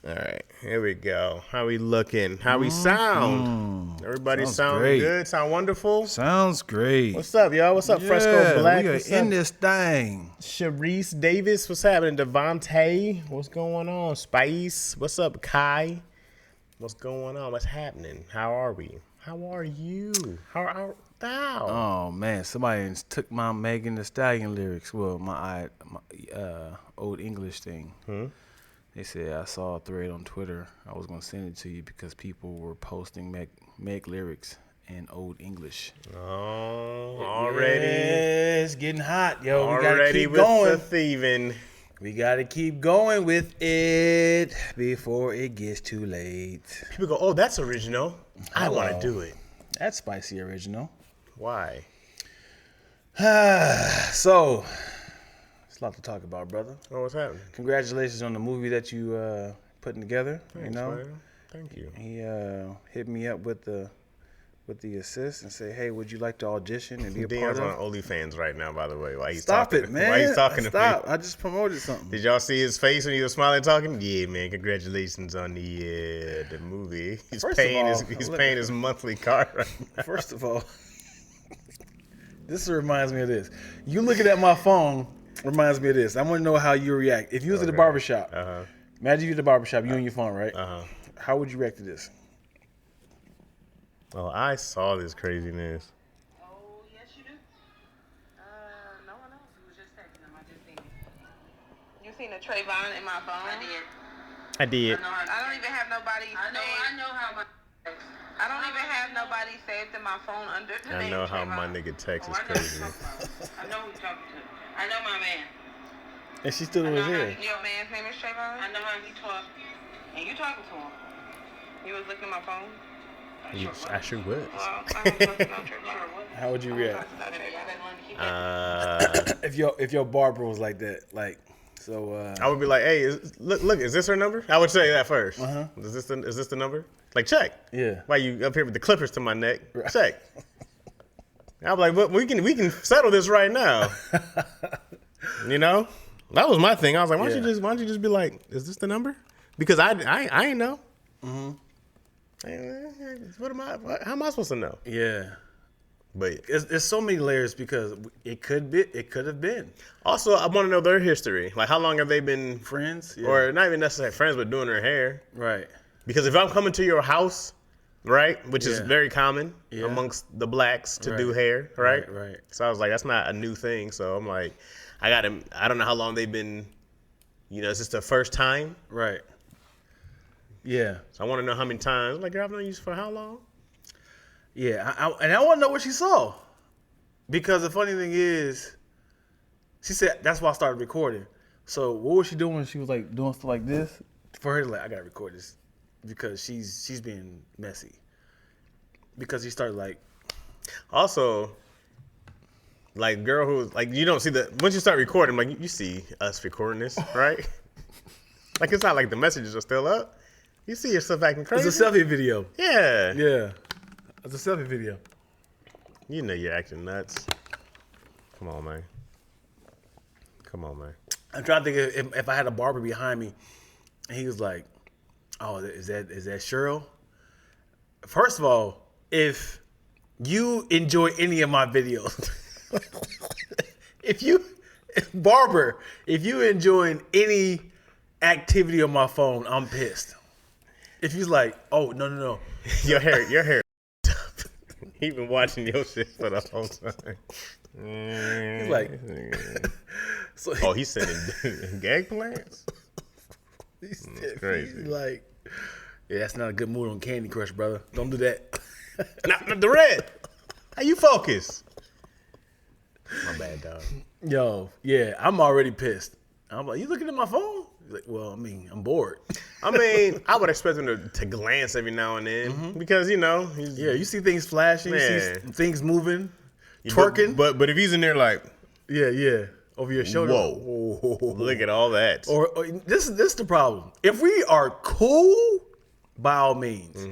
All right, here we go. How we looking? How we sound? Everybody sound great. good? Sound wonderful? Sounds great. What's up, y'all? What's up, Fresco Black? We are What's in up? this thing. Sharice Davis, what's happening? Devontae, what's going on? Spice, what's up? Kai, what's going on? What's happening? How are we? How are you? How are thou? Oh man, somebody took my Megan Thee Stallion lyrics. Well, my old English thing. They said I saw a thread on Twitter. I was gonna send it to you because people were posting Meg lyrics in old English. Oh, already. Yeah, it's getting hot, yo. Already We gotta keep with going. the thieving. We gotta keep going with it before it gets too late. People go, oh, that's original. I want to do it. That's spicy original. Why? So, it's a lot to talk about, brother. Oh, what's happening? Congratulations on the movie that you putting together. Thanks, man. Thank you. He hit me up with the assist and say, "Hey, would you like to audition and be a part Dan's of?" on OnlyFans right now, by the way. While he's Stop talking, it, man! Why he's talking Stop! to me? I just promoted something. Did y'all see his face when he was smiling, talking? Yeah, man. Congratulations on the movie. He's paying his monthly card right now. First of all, this reminds me of this. You looking at my phone reminds me of this. I want to know how you react. If you was at the barbershop, imagine you at the barbershop, you on your phone, right? How would you react to this? Oh, I saw this craziness. Oh, yes, you do. No one else. You was just texting him. I just seen it. You seen the Trayvon in my phone? I did. I don't even have nobody saved. I know how my... I don't even have nobody saved in my phone under the name I know how Trayvon. my nigga text is I know crazy. I know who you're talking to. I know my man. And she still was here. Your man's name is Trayvon? I know how he talks. And you talking to him. You was looking at my phone? I sure was. How would you react? If your barber was like that, like so? I would be like, "Hey, look, is this her number?" I would say that first. Is this the number? Like, check. Yeah. Why you up here with the clippers to my neck? Right. Check. I'm like, but we can settle this right now. You know, that was my thing. I was like, why don't you just be like, is this the number? Because I ain't know. How am I supposed to know? Yeah. But there's so many layers because it could have been. Also, I want to know their history. Like, how long have they been friends? Yeah. Or not even necessarily friends, but doing their hair? Right. Because if I'm coming to your house, right, which is very common amongst the blacks to do hair, right? Right. So I was like, that's not a new thing. So I'm like, I don't know how long they've been, is this their first time? Right. Yeah. So I want to know how many times. I'm like, girl, I've known you for how long? Yeah, I want to know what she saw. Because the funny thing is, she said, that's why I started recording. So what was she doing when she was like doing stuff like this? For her to like, I got to record this. Because she's being messy. Because he started like. Also, like, girl who's, like, you don't see once you start recording, like, you see us recording this, right? Like, it's not like the messages are still up. You see yourself acting crazy. It's a selfie video. Yeah. Yeah. It's a selfie video. You know you're acting nuts. Come on, man. I'm trying to think if I had a barber behind me and he was like, oh, is that Cheryl? First of all, if you enjoy any of my videos, if you enjoying any activity on my phone, I'm pissed. If he's like, oh, no. Your hair. He been watching your shit for the whole time. He's like, he's sending gag plans? He's crazy. He's like, yeah, that's not a good mood on Candy Crush, brother. Don't do that. Not the red. How you focus? My bad, dog. Yo, yeah, I'm already pissed. I'm like, you looking at my phone? He's like, well, I mean, I'm bored. I mean, I would expect him to glance every now and then because, he's... Yeah, you see things flashing, you see things moving, twerking. But if he's in there like... Yeah, over your shoulder. Whoa. Look at all that. Or this is the problem. If we are cool, by all means.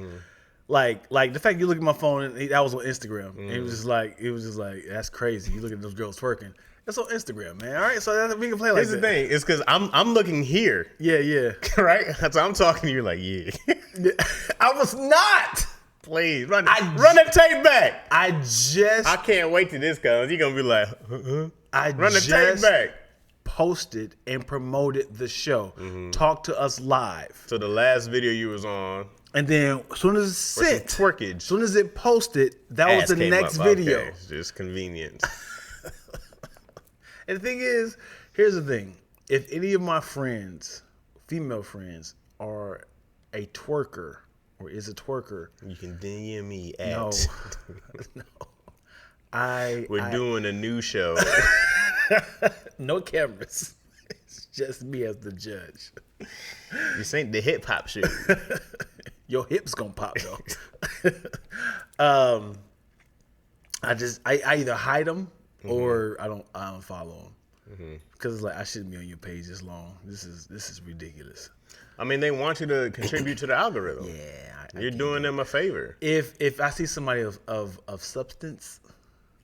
Like the fact you look at my phone, and that was on Instagram. And it was just like, that's crazy. You look at those girls twerking. It's on Instagram, man. All right, so we can play like Here's that. the thing. It's because I'm looking here, Yeah. right? So I'm talking to you like, yeah. I was not. Please run that tape back. I can't wait till this comes. You're gonna be like, run the tape just back. posted and promoted the show. Talk to us live. So the last video you was on, And then as soon as it sent, twerkage. as soon as it posted, that was ass the came next up. video. Okay. It's just convenience. And the thing is, here's the thing. If any of my friends, female friends, are a twerker or is a twerker, You can DM me at. no. We're doing a new show. No cameras. It's just me as the judge. This ain't the hip hop shit. Your hips gonna pop though. I either hide them or I don't follow them because it's like I shouldn't be on your page this long. This is ridiculous. I mean, they want you to contribute to the algorithm. Yeah, You're doing them a favor. If I see somebody of substance,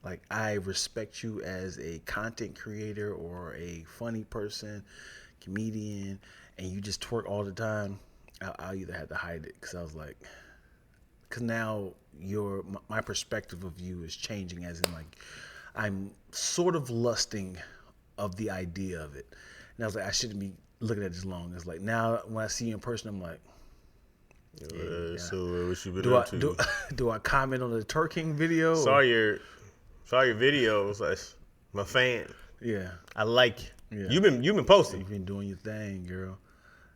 like I respect you as a content creator or a funny person, comedian, and you just twerk all the time, I'll either have to hide it because I was like, because now my perspective of you is changing, as in like I'm sort of lusting of the idea of it, and I was like, I shouldn't be looking at this long. It's like now when I see you in person, I'm like, So what you been up to? do I comment on the twerking video? Saw your video. It was like, my fan. Yeah, I like it. Yeah. You've been posting. you've been doing your thing, girl.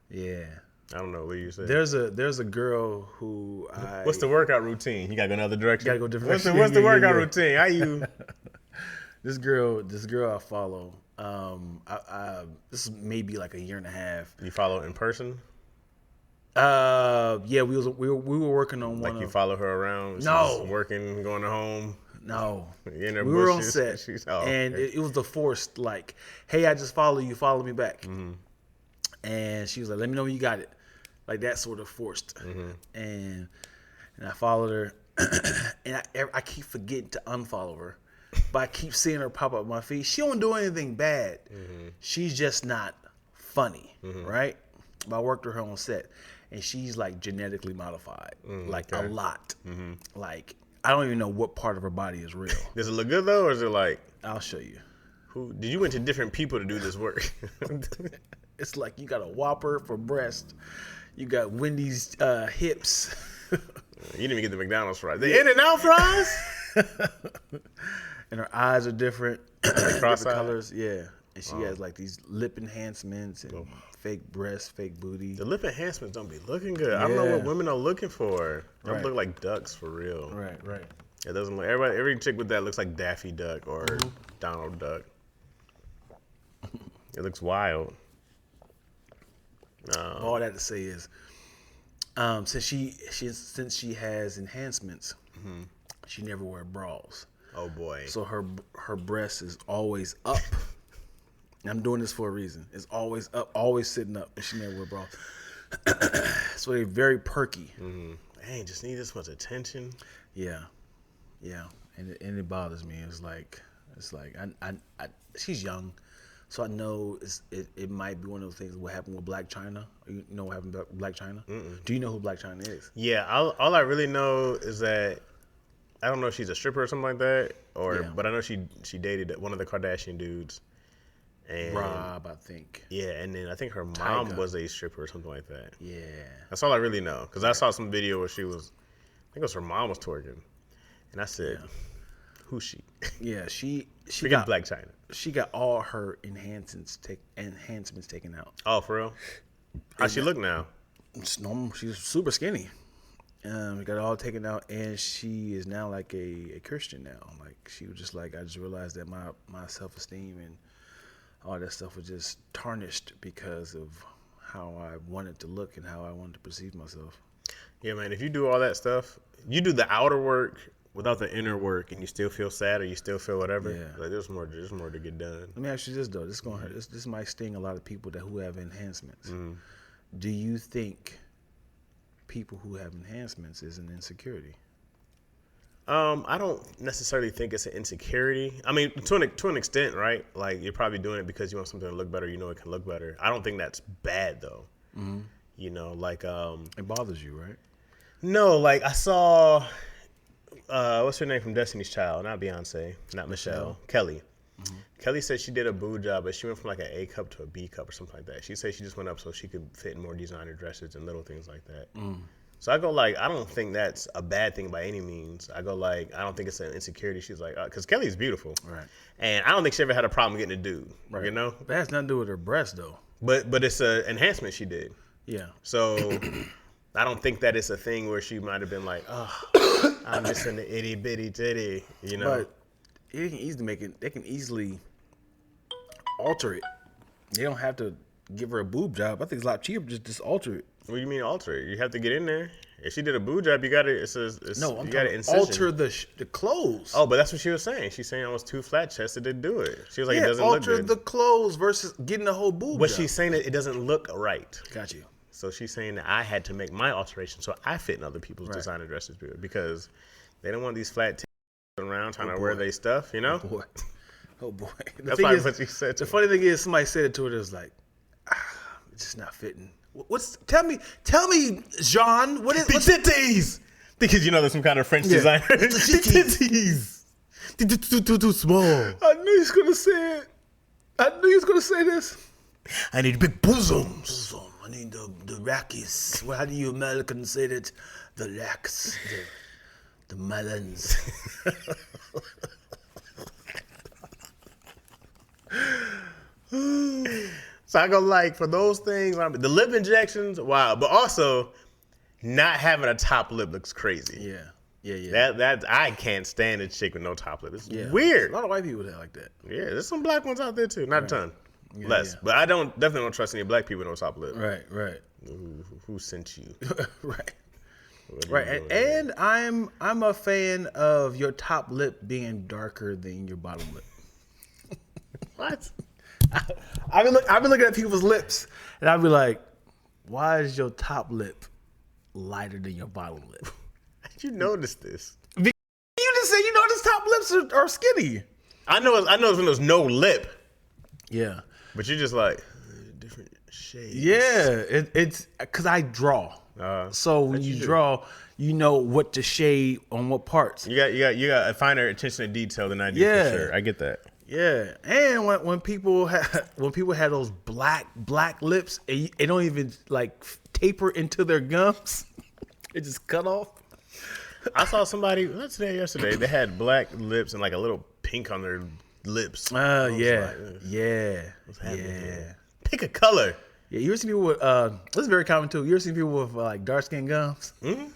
Yeah. I don't know what you said. There's a girl who What's the workout routine? You gotta go another direction. Gotta go different What's direction. What's the Yeah. workout routine? How you? this girl I follow. This is maybe like a year and a half. You follow in person? Yeah, we were working on one. Like you follow her around? No. She's working, going home. No, In her we were on bushes. set, and okay. it was the forced like, hey, I just follow you, follow me back. And she was like, let me know when you got it, like that sort of forced. And I followed her, and I keep forgetting to unfollow her, but I keep seeing her pop up on my feed. She don't do anything bad. She's just not funny, right? But I worked with her on set, and she's like genetically modified, like a lot. Like I don't even know what part of her body is real. Does it look good though, or is it like? I'll show you. Who did you went to different people to do this work? It's like you got a Whopper for breast, you got Wendy's hips. You didn't even get the McDonald's fries. The In-N-Out fries? And her eyes are different, different eyed? colors. Yeah, and she has like these lip enhancements and fake breasts, fake booty. The lip enhancements don't be looking good. I don't know what Yeah. women are looking for. They Right. look like ducks for real. Right. It doesn't look. Every chick with that looks like Daffy Duck or Donald Duck. It looks wild. All that to say is, since she has enhancements, she never wear bras. Oh boy. So her breast is always up. And I'm doing this for a reason. It's always up, always sitting up, and she never wear bras. So they're very perky. Dang, just need this much attention. Yeah, and it bothers me. It's like I she's young, so I know it might be one of those things. What happened with Black China? You know what happened with Black China? Do you know who Black China is? Yeah, all I really know is that I don't know if she's a stripper or something like that, but I know she dated one of the Kardashian dudes. And Rob, I think. Yeah, and then I think her mom Tyga. was a stripper or something like that. Yeah. That's all I really know, because I saw some video where she was, I think it was her mom was twerking, and I said, "Who's she?" Yeah, she got Black China. She got all her enhancements taken out. Oh, for real? How she look now? It's normal. She's super skinny. Got it all taken out, and she is now like a Christian now. Like she was just like, I just realized that my self-esteem and all that stuff was just tarnished because of how I wanted to look and how I wanted to perceive myself. Yeah, man. If you do all that stuff, you do the outer work without the inner work, and you still feel sad or you still feel whatever. Yeah. Like there's more to get done. Let me ask you this though. This might sting a lot of people who have enhancements. Do you think people who have enhancements is an insecurity? I don't necessarily think it's an insecurity. I mean, to an extent, right? Like you're probably doing it because you want something to look better. You know it can look better. I don't think that's bad though. Mm-hmm. You know, like it bothers you, right? No, like I saw, what's her name from Destiny's Child? Not Beyonce, not Michelle. Kelly. Mm-hmm. Kelly said she did a boob job, but she went from like an A cup to a B cup or something like that. She said she just went up so she could fit in more designer dresses and little things like that. Mm. So I go like, I don't think that's a bad thing by any means. I go like, I don't think it's an insecurity. She's like, because Kelly's beautiful, right? And I don't think she ever had a problem getting a dude, right? You know, but it has nothing to do with her breast though. But it's an enhancement she did. Yeah. So I don't think that it's a thing where she might have been like, oh, I'm just in the itty bitty titty, you know. But they can easily make it. They can easily alter it. They don't have to give her a boob job. I think it's a lot cheaper just alter it. What do you mean alter it? You have to get in there. If she did a boob job, you got to. I'm talking alter the clothes. Oh, but that's what she was saying. She's saying I was too flat chested to do it. She was like, it doesn't look good. Alter the clothes versus getting the whole boob. But she's saying that it doesn't look right. Got you. So she's saying that I had to make my alteration so I fit in other people's designer dresses because they don't want these flat titties around trying to wear their stuff, you know? Oh boy. That's probably what she said. The funny thing is, somebody said it to her. It was like, it's just not fitting. Tell me, Jean, what is the titties? Because you know there's some kind of French designer. The titties. Too small. I knew he was gonna say it. I knew he was gonna say this. I need big bosoms. I need the rackies. Well, how do you Americans say that? The racks, the melons. So I go like for those things, the lip injections, wow. But also, not having a top lip looks crazy. Yeah. That I can't stand a chick with no top lip. It's weird. A lot of white people that like that. Yeah, there's some black ones out there too. Not a ton, less. But I definitely don't trust any black people with no top lip. Right. Who sent you? Right. And I'm a fan of your top lip being darker than your bottom lip. What? I've been looking at people's lips, and I'd be like, "Why is your top lip lighter than your bottom lip?" How'd you notice this? You just said you notice top lips are skinny. I know it's when there's no lip. Yeah, but you're just like different shades. Yeah, it's because I draw. So when you draw, you know what to shade on what parts. You got a finer attention to detail than I do. For sure. I get that. Yeah, and when people had those black lips, it don't even like taper into their gums. It just cut off. I saw somebody yesterday. They had black lips and like a little pink on their lips. Yeah. What's happening here? Pick a color. Yeah, you ever seen people with this is very common too. You ever seen people with like dark skin gums? Mm-hmm.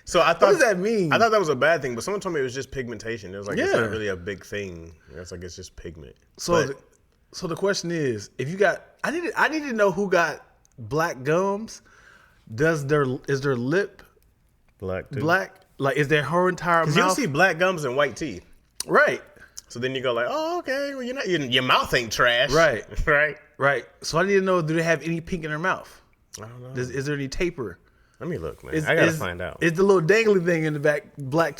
So I thought, what does that mean? I thought that was a bad thing, but someone told me it was just pigmentation. It was like it's not really a big thing. It's like it's just pigment. So the question is, if you got, I need to know who got black gums. Is their lip black too? Black? Like is their whole entire mouth? You don't see black gums and white teeth, right? So then you go like, oh okay, well your mouth ain't trash, right? Right. So I need to know, do they have any pink in their mouth? I don't know. Is there any taper? Let me look, man. I gotta find out. Is the little dangly thing in the back black?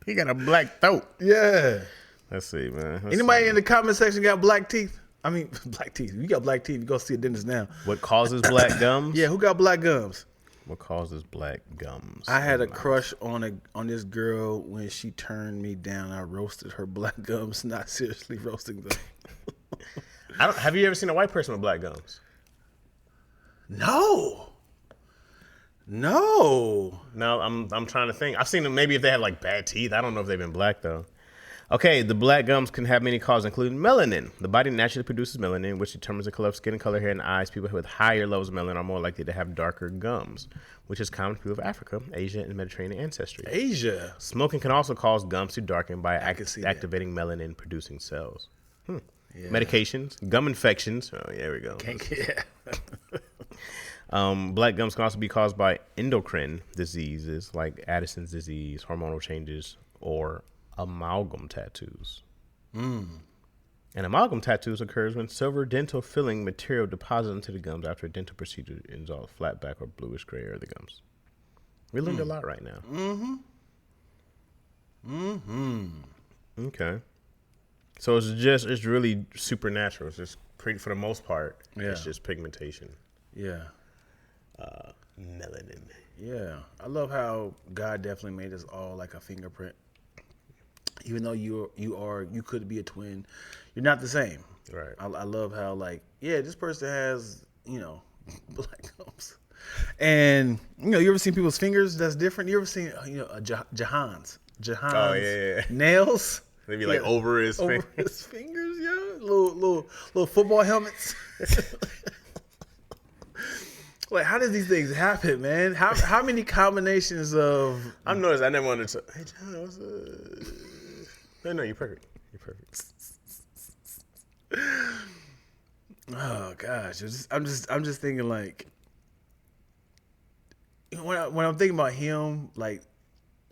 He got a black throat. Yeah. Let's see, man. Anybody in the comment section got black teeth? I mean, black teeth. If you got black teeth, you go see a dentist now. What causes black gums? Yeah, who got black gums? What causes black gums? I had a crush on this girl when she turned me down. I roasted her black gums, not seriously roasting them. Have you ever seen a white person with black gums? No, I'm trying to think. I've seen them maybe if they have like bad teeth. I don't know if they've been black though. Okay, the black gums can have many causes, including melanin. The body naturally produces melanin, which determines the color of skin, color, hair, and eyes. People with higher levels of melanin are more likely to have darker gums, which is common to people of Africa, Asia, and Mediterranean ancestry. Asia. Smoking can also cause gums to darken by activating melanin-producing cells. Yeah. Medications, gum infections. Oh, there we go. Black gums can also be caused by endocrine diseases like Addison's disease, hormonal changes, or amalgam tattoos. And amalgam tattoos occurs when silver dental filling material deposits into the gums after a dental procedure involves flat back or bluish gray area of the gums. We learned a lot right now. Okay. So it's really supernatural. It's just pretty, for the most part. Yeah. It's just pigmentation. Yeah. Melanin. Yeah. I love how God definitely made us all like a fingerprint. Even though you could be a twin, you're not the same. Right. I love how like, yeah, this person has, black thumbs. And you ever seen people's fingers that's different? You ever seen Jahan's Oh yeah. nails? Maybe like over his over finger. his fingers, yeah. Little football helmets. Like, how does these things happen, man? How many combinations of? I've noticed. I never wanted to. Hey John, what's No, you're perfect. You're perfect. Oh gosh, I'm just thinking like, when I'm thinking about him, like,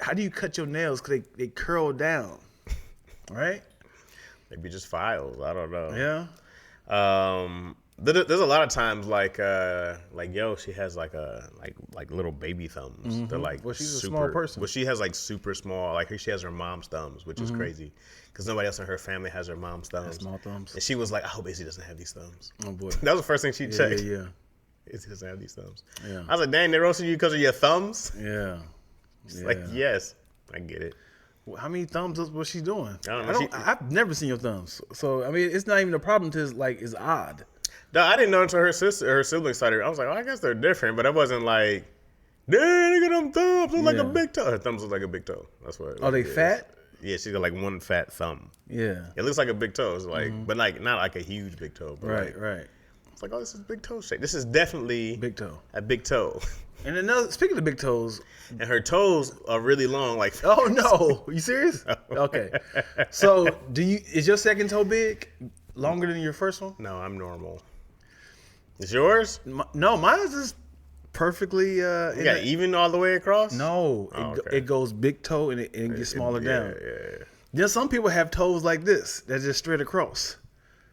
how do you cut your nails? Cause they curl down, right? Maybe just files. I don't know. Yeah. There's a lot of times like she has like little baby thumbs. Mm-hmm. They're like, well, she's super, a small person. Well, she has like super small. Like she has her mom's thumbs, which is crazy because nobody else in her family has her mom's thumbs. Small thumbs. And she was like, I hope Izzy doesn't have these thumbs. Oh boy. That was the first thing she checked. Yeah. Izzy doesn't have these thumbs. Yeah. I was like, dang, they roasted you because of your thumbs. Yeah. It's like, yes, I get it. How many thumbs was she doing? I don't know. I've never seen your thumbs, so I mean, it's not even a problem. It's odd. No, I didn't know until her siblings started. I was like, oh, I guess they're different, but I wasn't like, dang, look at them thumbs, look like a big toe. Her thumbs look like a big toe. That's what. Are they fat? Yeah, she's got like one fat thumb. Yeah. It looks like a big toe. It's like, but like not like a huge big toe. But Right. Right. It's like, oh, this is big toe shape. This is definitely Big toe. a big toe. And speaking of big toes, And her toes are really long. Like, oh no, you serious? Okay. So is your second toe big, longer than your first one? no, I'm normal. Is yours? No, mine is just perfectly. Yeah, even all the way across. No, okay. it goes big toe and it gets smaller down. Yeah. Then some people have toes like this that's just straight across.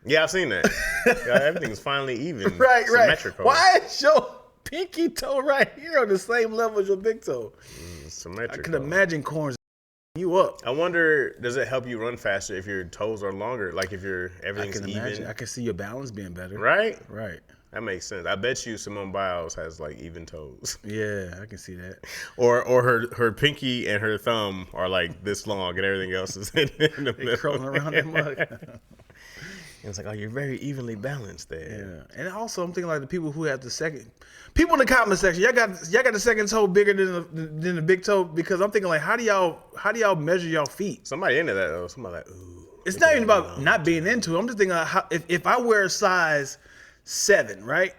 Yeah, I've seen that. Yeah, everything's finally even. Right. Symmetrical. Why is your pinky toe right here on the same level as your big toe? Symmetrical. I could imagine corns you up. I wonder, does it help you run faster if your toes are longer? Like if everything's I can even? imagine. I can see your balance being better. Right? Right. That makes sense. I bet you Simone Biles has like even toes. Yeah, I can see that. Or her pinky and her thumb are like this long and everything else is in the middle. Curling around the mug. And it's like, oh, you're very evenly balanced there. Yeah, and also I'm thinking like the people who have the second, people in the comment section, y'all got the second toe bigger than the big toe, because I'm thinking like, how do y'all measure y'all feet? Somebody into that though. Somebody like, ooh. It's not even about not being into it. I'm just thinking how, if I wear a size 7, right,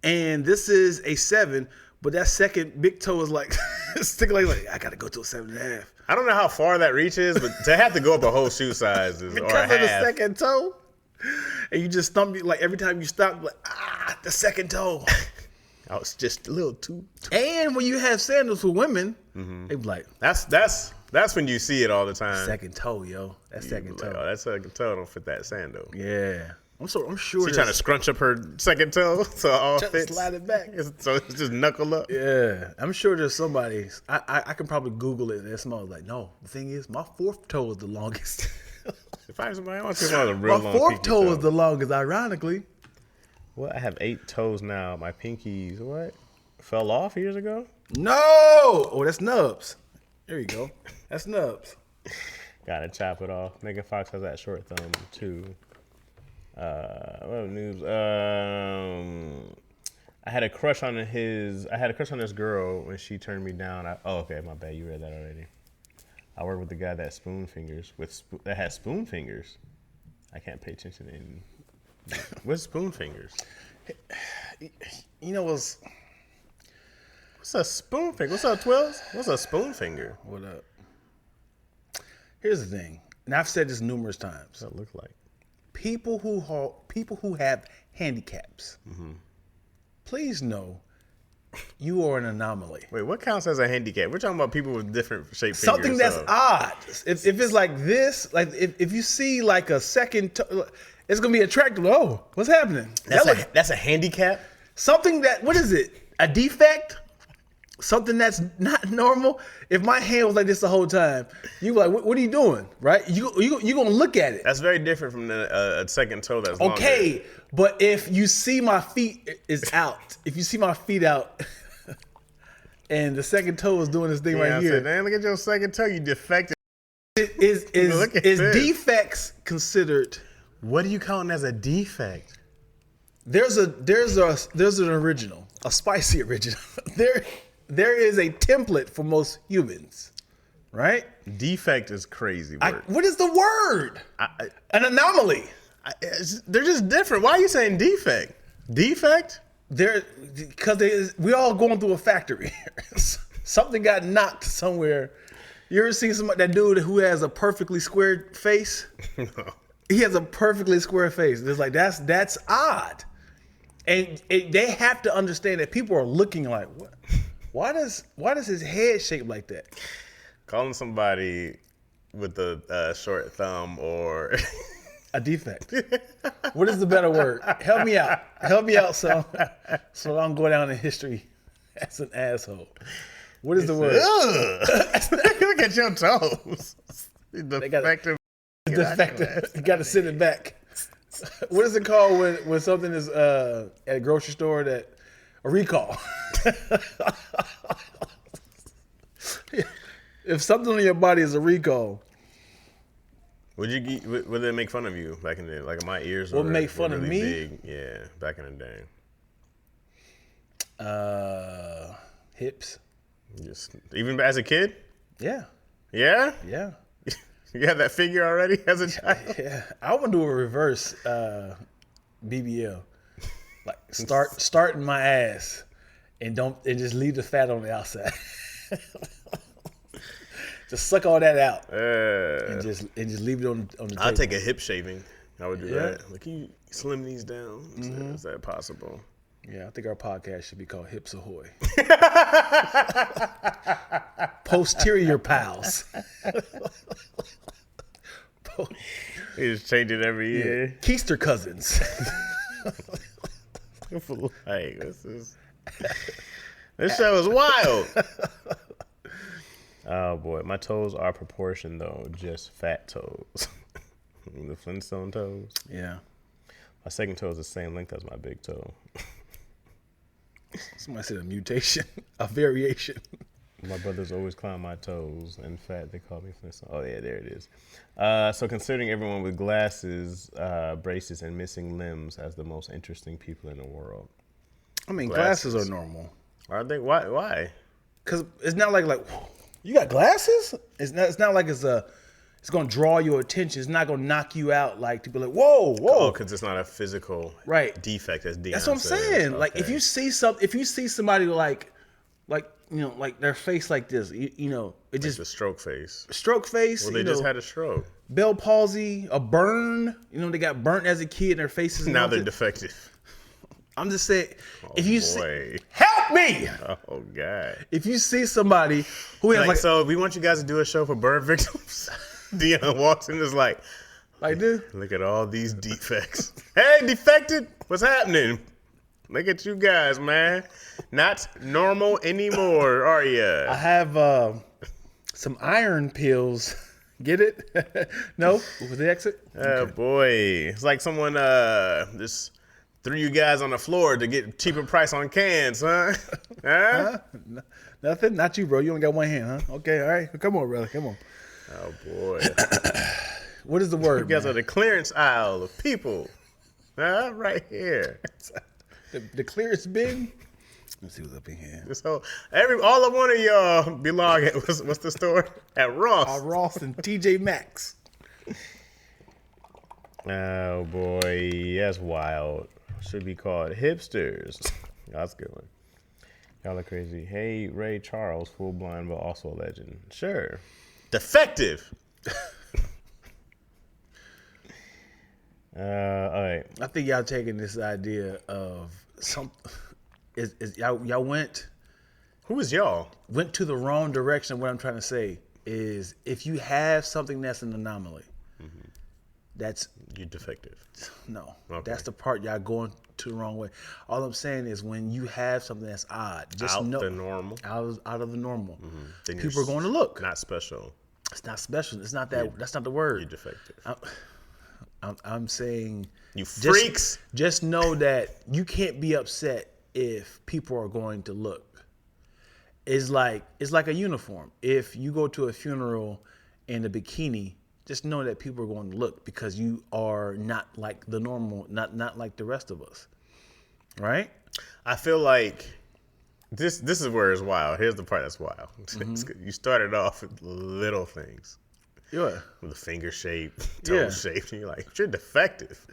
and this is a 7, but that second big toe is like sticking like I gotta go to a 7.5. I don't know how far that reaches, but to have to go up a whole shoe size is Because or a of the half. second toe. And you just thumb, like every time you stop, like, the second toe. Oh, it's just a little too. And when you have sandals for women, they be like, That's when you see it all the time. second toe, yo. That second toe. Like, oh, that second toe don't fit that sandal. Yeah. I'm sure. She's trying to scrunch up her second toe so it all just fits. slide it back. So it's just knuckle up. Yeah. I'm sure there's somebody, I can probably Google it, and there's somebody like, no, the thing is, my 4th toe is the longest. If I somebody, I want to see one of the real My long 4th pinky toe is the longest, ironically. What? I have 8 toes now. My pinkies, what? Fell off years ago? No! Oh, that's nubs. There you go. That's nubs. Gotta chop it off. Megan Fox has that short thumb too. What news? I had a crush on this girl when she turned me down. Oh, okay, my bad. You read that already. I work with the guy that that has spoon fingers. I can't pay attention in. What's spoon fingers? You know what's a spoon finger? What's up, Twills? What's a spoon finger? What up? Here's the thing, and I've said this numerous times. What's that look like? People who have handicaps, please know you are an anomaly. Wait, what counts as a handicap? We're talking about people with different shaped Something fingers. that's odd. If it's like this, like if you see like a second, it's gonna be attractive. Oh, what's happening? That's a handicap. Something that, what is it? A defect? something that's not normal. If my hand was like this the whole time, you like, what are you doing, right? You gonna look at it. That's very different from a second toe that's longer. Okay, but if you see my feet is out, if you see my feet out, and the second toe is doing this thing right here, man, look at your second toe. You defected. Is defects considered? What are you counting as a defect? There's an original, a spicy original. There is a template for most humans, right? Defect is crazy word. What is the word? An anomaly. They're just different. Why are you saying defect? Defect? Because we all going through a factory. Something got knocked somewhere. You ever seen that dude who has a perfectly square face? No. He has a perfectly square face. It's like that's odd, and they have to understand that people are looking like, what? Why does his head shape like that? Calling somebody with a short thumb or a defect. What is the better word? Help me out, so I don't go down in history as an asshole. What is the word? Look at your toes. Defective. Defective. You got to send it back. What is it called when something is at a grocery store that a recall? If something on your body is a recall, would they make fun of you back in the day? Like my ears were make fun of me? big. Yeah, back in the day. Hips. Just even as a kid? Yeah. Yeah? Yeah. You had that figure already as a child? Yeah. I want to do a reverse BBL. Like start in my ass and just leave the fat on the outside. Just suck all that out and just leave it on the table. I'll take a hip shaving. I would do that. Like, can you slim these down? Mm-hmm. Is that possible? Yeah, I think our podcast should be called Hips Ahoy. Posterior pals. You just change it every year. Yeah. Keister cousins. Like, this show is wild. Oh boy, my toes are proportioned though, just fat toes. The Flintstone toes. Yeah. My second toe is the same length as my big toe. Somebody said a mutation, a variation. My brothers always climb my toes. In fact, they call me Flintstone. Oh yeah, there it is. So considering everyone with glasses, braces, and missing limbs as the most interesting people in the world. I mean, glasses are normal. Are they? Why? Because it's not like you got glasses. It's not like it's going to draw your attention. It's not going to knock you out like to be like, whoa. Oh, because it's not a physical defect, as Dion That's what I'm saying. Okay. Like if you see somebody like their face like this, it like just the stroke face. Stroke face. Well, they just had a stroke. Bell palsy, a burn. They got burnt as a kid and their faces. Now they're defective. I'm just saying, if you see, help me. Oh God. If you see somebody who has so we want you guys to do a show for burn victims. Dion walks in and is like, dude, look at all these defects. Hey, defected, what's happening? Look at you guys, man. Not normal anymore, are ya? I have some iron pills. Get it? No? Was the exit? Oh boy, it's like someone just threw you guys on the floor to get cheaper price on cans, huh? Huh? Nothing? Not you, bro. You only got one hand, huh? Okay, all right. Come on, brother. Come on. Oh, boy. What is the word, You guys are the clearance aisle of people. Right here. The clearance bin? Let's see what's up in here. So all of one of y'all belong at, what's the store? At Ross. Ross and TJ Maxx. Oh, boy. That's wild. Should be called hipsters. That's a good one. Y'all are crazy. Hey, Ray Charles, full blind, but also a legend. Sure. Defective. All right. I think y'all taking this idea of y'all went. Who is y'all? Went to the wrong direction. What I'm trying to say is, if you have something that's an anomaly, That's You're defective. no. Okay. That's the part y'all going to the wrong way. All I'm saying is when you have something that's odd, just Out know the normal. out of the normal. Then People you're are going to look. Not special. It's not special. It's not that. That's not the word. You're defective. I'm saying You freaks. Just know that you can't be upset if people are going to look. It's like a uniform. If you go to a funeral in a bikini, just know that people are going to look because you are not like the normal, not like the rest of us, right? I feel like this is where it's wild. Here's the part that's wild. You started off with little things. Yeah. With a finger shape, toe shape. And you're like, you're defective.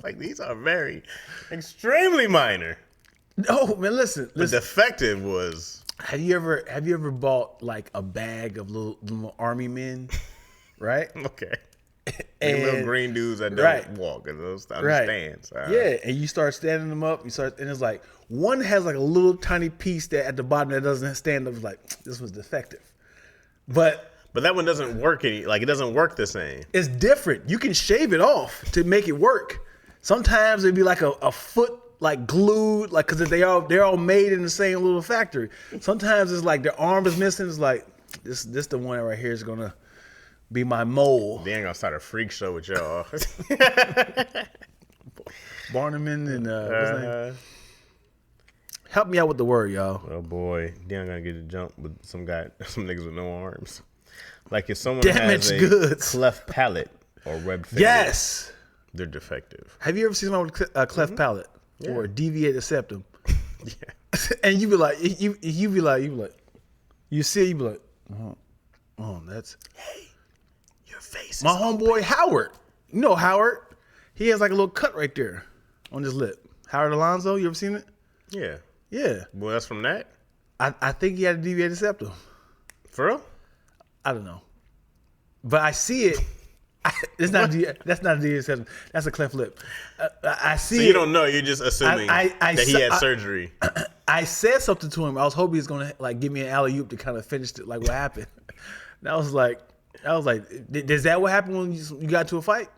Like, these are very, extremely minor. No, man, listen. But defective was... Have you ever bought like a bag of little army men, right? Okay. And little green dudes that don't walk and those stands. Yeah, and you start standing them up. And it's like one has like a little tiny piece that at the bottom that doesn't stand up. It's like this was defective, but that one doesn't work it doesn't work the same. It's different. You can shave it off to make it work. Sometimes it'd be like a foot like glued, like because they're all made in the same little factory. Sometimes it's like their arm is missing. It's like this the one right here is gonna be my mole. They ain't gonna start a freak show with y'all. Barnum and what's his name? Help me out with the word, y'all. Oh boy, then gonna get a jump with some niggas with no arms. Like if someone Damaged has a goods. cleft palate or webbed fingers, Yes. they're defective. Have you ever seen someone with a cleft palate or a deviated septum? Yeah. And you be like, you see, you be like, oh, that's Your face. my homeboy Howard. You know Howard? He has like a little cut right there on his lip. Howard Alonso, you ever seen it? Yeah. Yeah. Well, that's from that? I think he had a deviated septum. For real? I don't know, but I see it. That's not a deviated septum. That's a cleft lip. I see. So you don't know. You're just assuming that he had surgery. I said something to him. I was hoping he was gonna like give me an alley-oop to kind of finish it, like what happened. And I was like, is that what happened when you got to a fight?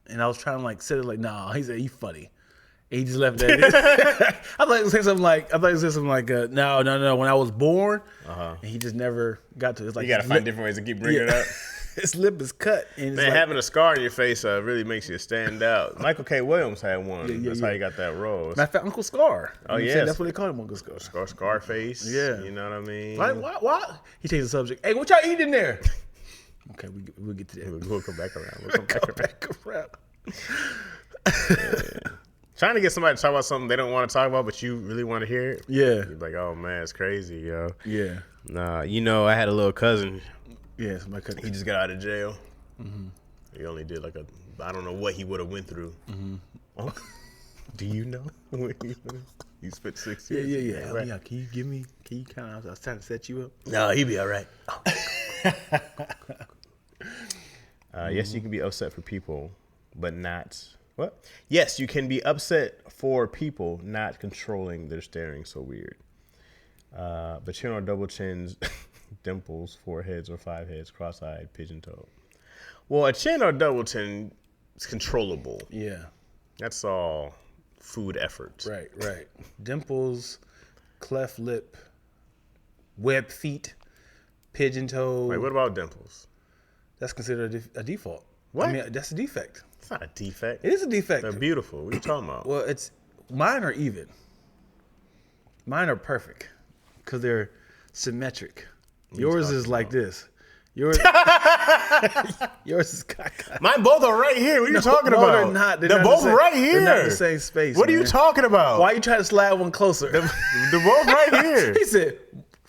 And I was trying to like say it like, nah. He said, you funny. And he just left that. I thought he was saying something like, no. When I was born, and he just never got to it. It's like You gotta find different ways to keep bringing it up. His lip is cut. And Man, having a scar on your face really makes you stand out. Michael K. Williams had one. That's how he got that role. Matter of fact, Uncle Scar. Oh, yeah. That's what they call him, Uncle Scar. Scarface. Yeah. You know what I mean? What? He changed the subject. Hey, what y'all eating in there? Okay, we'll get to that. We'll come back around. We'll come back around. Yeah. Trying to get somebody to talk about something they don't want to talk about, but you really want to hear it. Yeah. You're like, oh man, it's crazy, yo. Yeah. Nah, I had a little cousin. Yeah, somebody cut. He just got out of jail. Mm-hmm. He only did I don't know what he would have went through. Mm-hmm. Oh, do you know? You spent 6 years. Yeah. Help me out. Can you kind of, I was trying to set you up. No, he'd be all right. Yes, you can be upset for people, but not... What? Yes, you can be upset for people not controlling their staring so weird. But chin or double chins, dimples, 4 heads or 5 heads, cross-eyed, pigeon-toed. Well, a chin or double chin is controllable. Yeah. That's all food effort. Right. Dimples, cleft lip, web feet, pigeon-toed. Wait, what about dimples? That's considered a default. What? I mean, that's a defect. It's not a defect. It is a defect. They're beautiful. What are you talking about? Well, mine are even. Mine are perfect because they're symmetric. Yours is like this. Yours is caca. Mine both are right here. What are you talking about? No, they're not. They're both right here. They're not in the same space. What are you talking about? Why are you trying to slide one closer? They're both right here. He said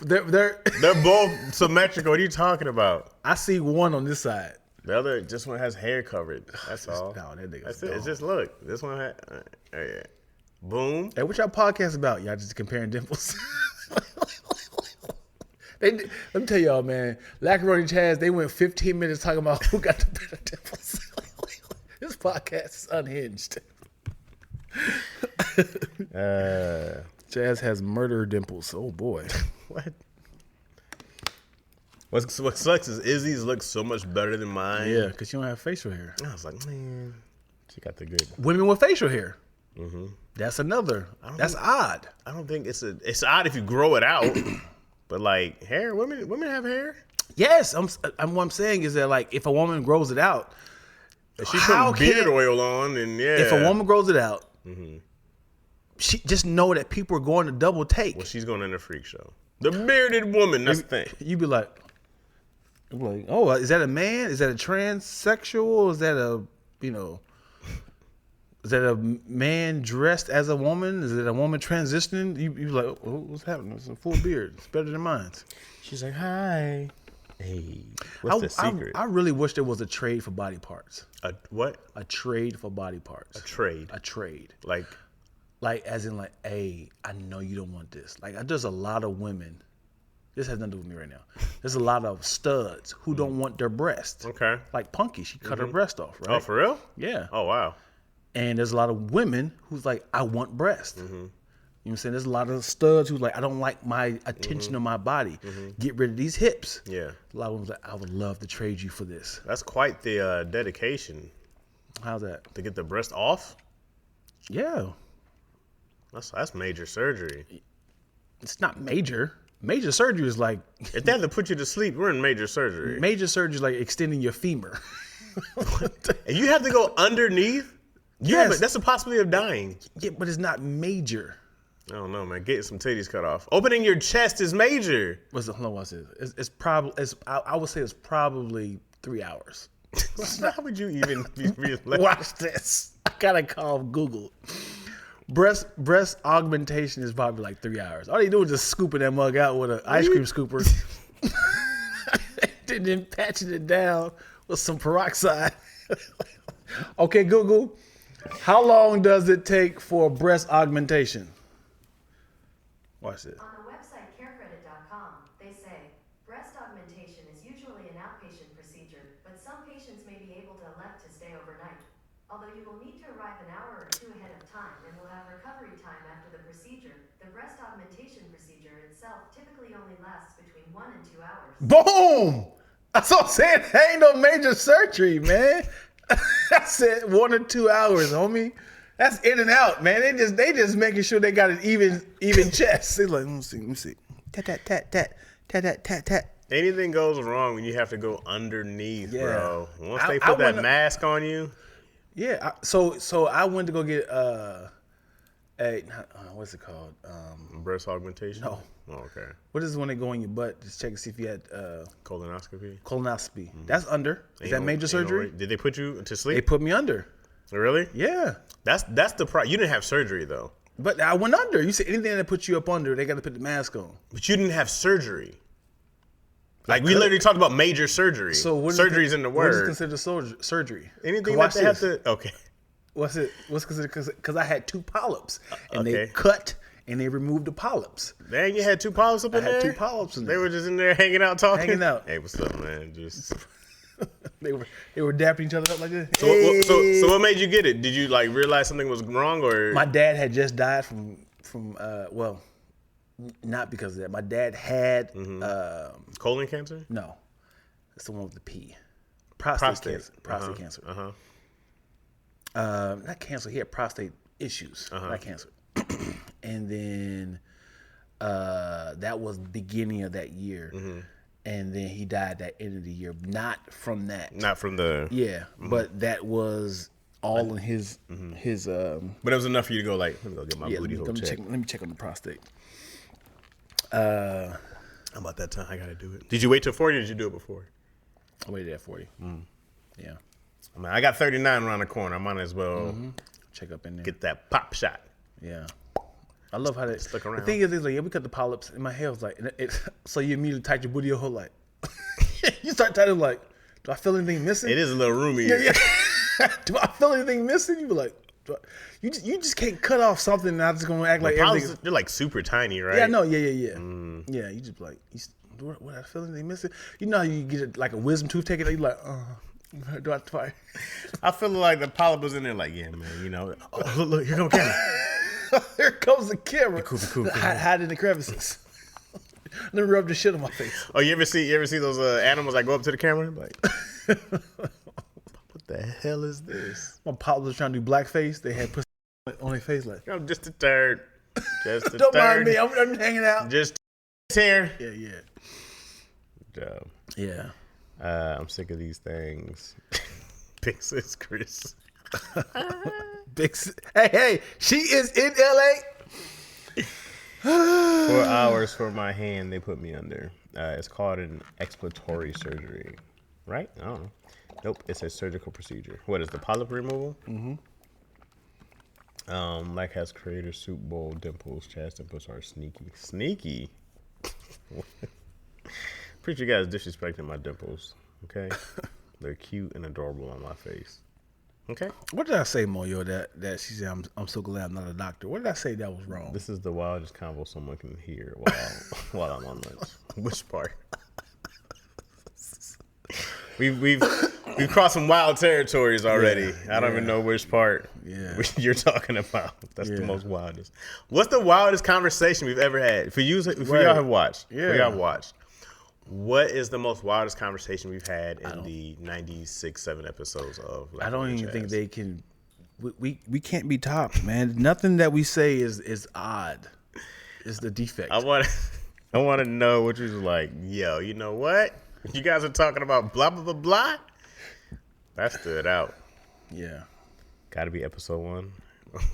they're both symmetrical. What are you talking about? I see one on this side. The other just one has hair covered. That's all. No, that nigga's That's it. It's just look. This one had. Yeah. Boom. Hey, what y'all podcast about? Y'all just comparing dimples. Let me tell y'all, man. Lackaroni Chaz, they went 15 minutes talking about who got the better dimples. This podcast is unhinged. Chaz has murder dimples. Oh boy. What? What sucks is Izzy's looks so much better than mine. Yeah, because you don't have facial hair. I was like, man, she got the good. Women with facial hair. Mm-hmm. That's another. That's odd. I don't think it's odd if you grow it out, but like hair, women have hair. Yes, what I'm saying is that like if a woman grows it out, She put beard oil on, and if a woman grows it out, she just know that people are going to double take. Well, she's going in a freak show. The bearded woman, that's the thing. You be like, oh, is that a man? Is that a transsexual? Is that is that a man dressed as a woman? Is it a woman transitioning? You be like, oh, what's happening? It's a full beard. It's better than mine. She's like, hi. Hey, what's the secret? I really wish there was a trade for body parts. A what? A trade for body parts. A trade. A trade. Like as in like, hey, I know you don't want this. Like, there's a lot of women. This has nothing to do with me right now. There's a lot of studs who don't want their breast. Okay. Like Punky, she cut her breast off, right? Oh, for real? Yeah. Oh, wow. And there's a lot of women who's like, I want breast. You know what I'm saying? There's a lot of studs who's like, I don't like my attention to my body. Get rid of these hips. Yeah. A lot of women's like, I would love to trade you for this. That's quite the dedication. How's that? To get the breast off? Yeah. That's major surgery. It's not major. Major surgery is like... If they had to put you to sleep, we're in major surgery. Major surgery is like extending your femur. And you have to go underneath? Yeah, but that's a possibility of dying. Yeah, but it's not major. I don't know, man. Getting some titties cut off. Opening your chest is major. Hold on, what's it? It's probably... I would say it's probably 3 hours. How would you even be Watch this. I gotta call Google. Breast augmentation is probably like 3 hours. All they do is just scooping that mug out with an ice cream scooper. Then patching it down with some peroxide. Okay, Google. How long does it take for breast augmentation? Watch this. On the website carecredit.com, they say breast augmentation is usually an outpatient procedure, but some patients may be able to elect to stay overnight. Although you will need to arrive an hour or two ahead of time and will have recovery time after the procedure, the breast augmentation procedure itself typically only lasts between 1 and 2 hours. Boom! That's what I'm saying. Ain't no major surgery, man. I said 1 or 2 hours, homie. That's in and out, man. They just making sure they got an even chest. They like, let me see. Tat tat tat tat tat tat tat tat. Anything goes wrong when you have to go underneath, bro. Once they I put that mask on you. Yeah. So I went to go get what's it called? Breast augmentation? No. Oh, okay. What is when they go in your butt? Just check to see if you had Colonoscopy? Colonoscopy. That's under. Is that major surgery? Did they put you to sleep? They put me under. Really? Yeah. That's the problem. You didn't have surgery though. But I went under. You said anything that puts you up under, they got to put the mask on. But you didn't have surgery. Like we literally talked about major surgery. So surgery's in the word. What is considered surgery? Anything that they have to. Okay. What's considered? Because I had 2 polyps and okay. they cut and they removed the polyps. Dang, you had 2 polyps up in there? I had 2 polyps in there. They were just in there hanging out talking? Hanging out. Hey, what's up, man? Just... they were dapping each other up like this. So what made you get it? Did you like realize something was wrong, or my dad had just died from well, not because of that. My dad had colon cancer? No, it's the one with the P. Prostate cancer. Prostate cancer. Not cancer. He had prostate issues. Not cancer. And then that was the beginning of that year. And then he died at the end of the year. Not from that. Not from the... Yeah, but that was all in his... his. But it was enough for you to go like, let me go get my booty hole checked. Let me check on the prostate. How about that time? I got to do it. Did you wait till 40 or did you do it before? I waited at 40. Yeah. I mean, I got 39 around the corner. I might as well check up in there. Get that pop shot. Yeah. I love how they stuck around. The thing is, like, yeah, we cut the polyps. In my head was like, so you immediately tight your booty hole, like, you start tightening, like, do I feel anything missing? It is a little roomy. Yeah. Do I feel anything missing? You be like, you just can't cut off something and I'm just gonna act like everything. They're like super tiny, right? Yeah, no, yeah. Yeah, you just like, do I feel anything missing? You know how you get like a wisdom tooth taken, you like, do I try? I feel like the polyp was in there, like, yeah, man, you know. Oh, look, here comes camera. Here comes the camera. Cool. Hide in the crevices. Let me rub the shit on my face. Oh, you ever see those animals that go up to the camera? Like, what the hell is this? My pop was trying to do blackface. They had pussy on their face like. I'm just a third. Just a Don't third. mind me. I'm hanging out. Just here. Yeah. Good job. Yeah. I'm sick of these things. Big sis Chris. Hey, she is in LA. 4 hours for my hand they put me under. It's called an exploratory surgery. Right? I don't know. Nope, it's a surgical procedure. What is the polyp removal? Mm-hmm. Like has creator soup bowl dimples, chest dimples are sneaky. Sneaky? Pretty you guys disrespecting my dimples, okay? They're cute and adorable on my face. Okay? What did I say, Moyo, that she said, I'm so glad I'm not a doctor? What did I say that was wrong? This is the wildest convo someone can hear while I'm on lunch. Which part? We've crossed some wild territories already. I don't even know which part you're talking about. That's the most wildest. What's the wildest conversation we've ever had? For y'all have watched. Yeah. For y'all have watched. What is the most wildest conversation we've had in the 96-7 episodes of I don't even think they can. We can't be topped, man. Nothing that we say is odd. It's the defect. I want to know what you was like. Yo, you know what? You guys are talking about blah blah blah blah. That stood out. Yeah. Got to be episode 1.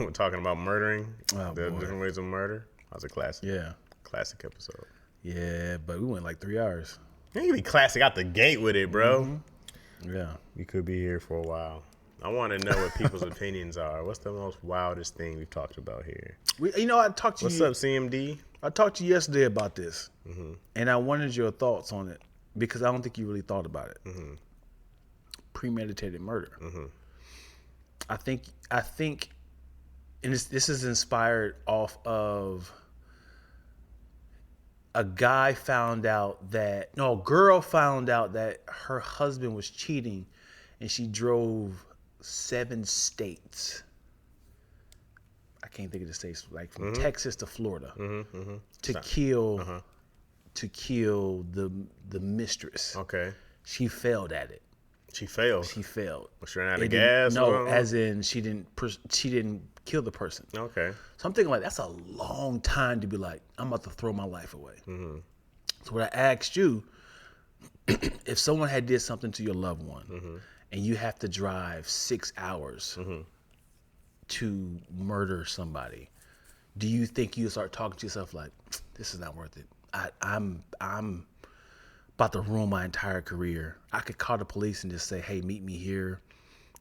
We're talking about murdering. Oh, the boy. different ways of murder. That was a classic. Yeah. Classic episode. Yeah, but we went like 3 hours. You can be classic out the gate with it, bro. Mm-hmm. Yeah. We could be here for a while. I want to know what people's opinions are. What's the most wildest thing we've talked about here? I talked to What's up, CMD? I talked to you yesterday about this, and I wanted your thoughts on it because I don't think you really thought about it. Mm-hmm. Premeditated murder. Mm-hmm. I think, and this is inspired off of a girl found out that her husband was cheating, and she drove 7 states. I can't think of the states, like from Texas to Florida, to kill the mistress. Okay. She failed at it. She failed. Was she ran out of gas? No, as in she didn't kill the person. Okay. So I'm thinking like that's a long time to be like, I'm about to throw my life away. Mm-hmm. So what I asked you, if someone had did something to your loved one, and you have to drive 6 hours to murder somebody, do you think you start talking to yourself like, this is not worth it? I'm about to ruin my entire career. I could call the police and just say, hey, meet me here.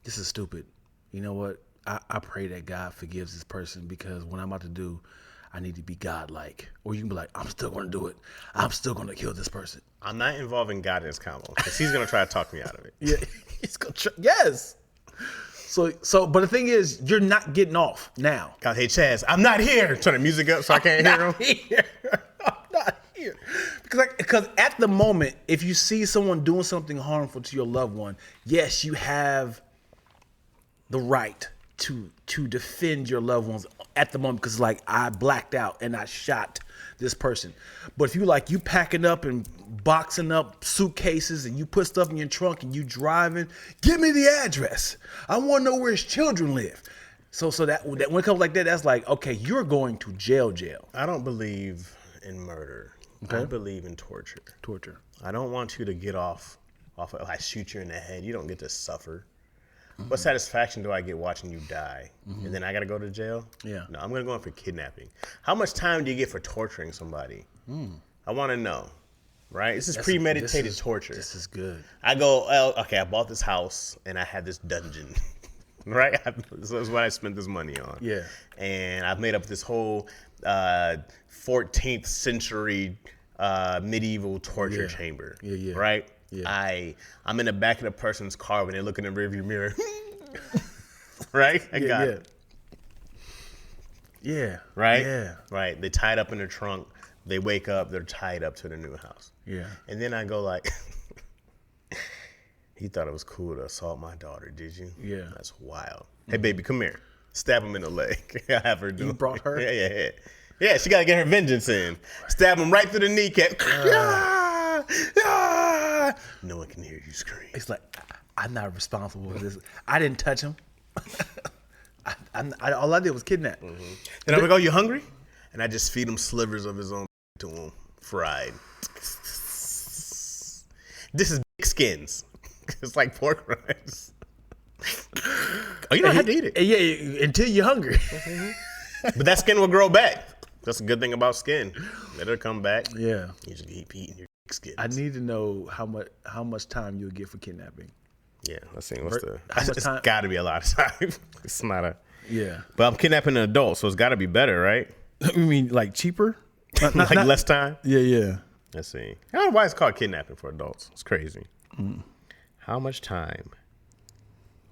This is stupid. You know what? I pray that God forgives this person because what I'm about to do, I need to be godlike. Or you can be like, I'm still going to do it. I'm still going to kill this person. I'm not involving God in this combo because he's going to try to talk me out of it. Yeah, he's going to yes. So, but the thing is, you're not getting off now. God, hey, Chaz, I'm not here. Turn the music up so I can't hear him. I'm not here. Because at the moment, if you see someone doing something harmful to your loved one, yes, you have the right to defend your loved ones at the moment because like I blacked out and I shot this person. But if you packing up and boxing up suitcases and you put stuff in your trunk and you driving, give me the address. I want to know where his children live. So that when it comes like that, that's like, okay, you're going to jail. I don't believe in murder. Okay. I believe in torture. I don't want you to get off of I shoot you in the head. You don't get to suffer. Mm-hmm. What satisfaction do I get watching you die? Mm-hmm. And then I got to go to jail? Yeah. No, I'm going to go in for kidnapping. How much time do you get for torturing somebody? I want to know, right? This is premeditated torture. This is good. I go, okay, I bought this house and I had this dungeon, right? This is what I spent this money on. Yeah. And I've made up this whole 14th century medieval torture chamber. Yeah. Right? Yeah. I'm in the back of the person's car when they look in the rearview mirror. Right? I got it. Yeah. Right? Yeah. Right. They tied up in the trunk. They wake up. They're tied up to the new house. Yeah. And then I go like, he thought it was cool to assault my daughter, did you? Yeah. That's wild. Hey, baby, come here. Stab him in the leg. I have her do it. You brought her? Yeah. Yeah, she got to get her vengeance in. Stab him right through the kneecap. No one can hear you scream. It's like, I'm not responsible for this. I didn't touch him. All I did was kidnap. Then I'm like, oh, you hungry? And I just feed him slivers of his own to him, fried. This is dick skins. It's like pork rinds. Oh, you don't have to eat it. Yeah, until you're hungry. But that skin will grow back. That's a good thing about skin. It'll come back. Yeah. You just keep eating your dick skins. I need to know how much time you'll get for kidnapping. Yeah, let's see. How much It's time? got to be a lot of time. It's not a. Yeah. But I'm kidnapping an adult, so it's got to be better, right? You mean like cheaper? Like less time? Yeah. Let's see. I don't know why it's called kidnapping for adults. It's crazy. How much time?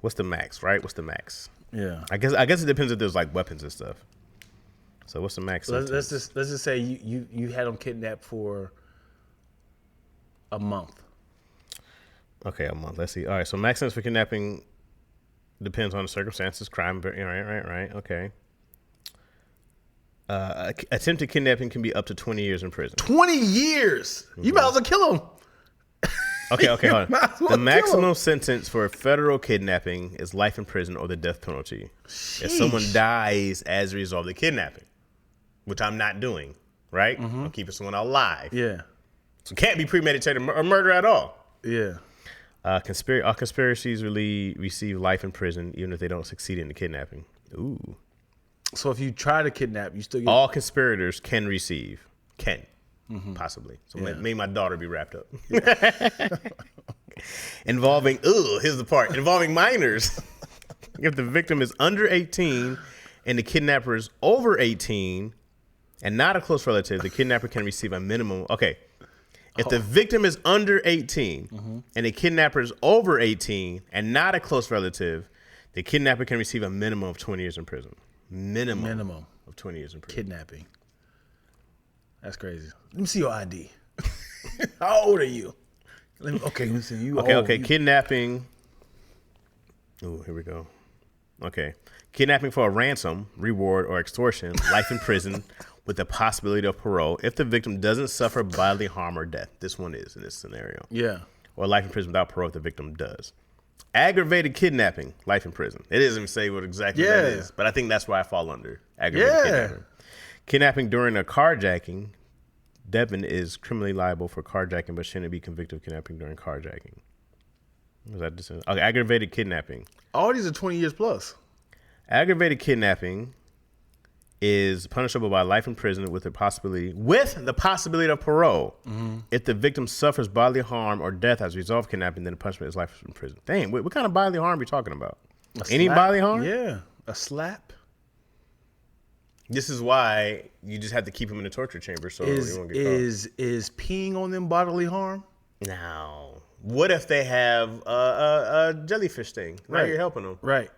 What's the max, right? What's the max? Yeah. I guess it depends if there's like weapons and stuff. So what's the max? Let's just say you had them kidnapped for a month. Okay, a month. Let's see. All right, so max sentence for kidnapping depends on the circumstances, crime. Right. Okay. Attempted kidnapping can be up to 20 years in prison. 20 years? You might as well kill him. Okay, hold on. Might as well The kill maximum him. sentence for federal kidnapping is life in prison or the death penalty. If someone dies as a result of the kidnapping, which I'm not doing, right? I'm keeping someone alive. Yeah. So it can't be premeditated or murder at all. Yeah. All conspiracies receive life in prison even if they don't succeed in the kidnapping. Ooh. So if you try to kidnap, you still get All conspirators can receive. Possibly. So may my daughter be wrapped up. Involving minors. If the victim is under 18 and the kidnapper is over 18 and not a close relative, the kidnapper can receive a minimum. Okay. If the victim is under 18 and the kidnapper is over 18 and not a close relative, the kidnapper can receive a minimum of 20 years in prison. Minimum of 20 years in prison. kidnapping. That's crazy. Let me see your ID. How old are you? Let me see you. Okay. Kidnapping. Oh, here we go. Okay. Kidnapping for a ransom, reward, or extortion, life in prison with the possibility of parole if the victim doesn't suffer bodily harm or death. This one is in this scenario. Yeah. Or life in prison without parole if the victim does. Aggravated kidnapping, life in prison. It doesn't even say what exactly that is, but I think that's where I fall under. Aggravated kidnapping. Kidnapping during a carjacking. Devin is criminally liable for carjacking, but shouldn't be convicted of kidnapping during carjacking. Was that just okay? Aggravated kidnapping. All these are 20 years plus. Aggravated kidnapping is punishable by life in prison with the possibility of parole. If the victim suffers bodily harm or death as a result of kidnapping, then the punishment is life in prison. Dang, what kind of bodily harm are we talking about? Any bodily harm? Yeah, a slap. This is why you just have to keep him in the torture chamber so he won't get caught. Is peeing on them bodily harm? Now, what if they have a jellyfish thing? Now you're helping them. Right.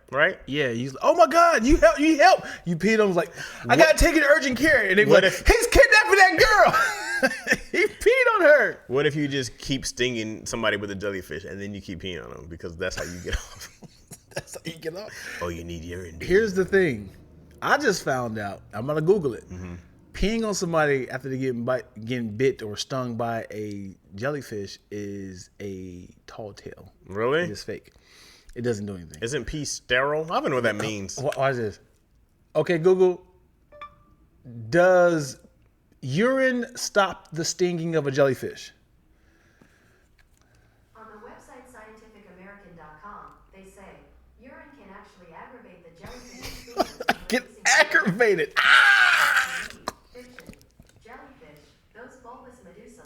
Yeah. He's like, oh my God, you help. You peed on him like, I gotta take it to urgent care. And they go, he's kidnapping that girl. He peed on her. What if you just keep stinging somebody with a jellyfish and then you keep peeing on them because that's how you get off? That's how you get off. Oh, you need urine. Here's the thing. I just found out. I'm gonna Google it. Peeing on somebody after they getting bit or stung by a jellyfish is a tall tale. Really? It's fake. It doesn't do anything. Isn't pee sterile? I don't know what that means. Why is this? Okay, Google. Does urine stop the stinging of a jellyfish? On the website scientificamerican.com, they say urine can actually aggravate the jellyfish's feelings. Get aggravated. Fiction. Jellyfish, those bulbous medusa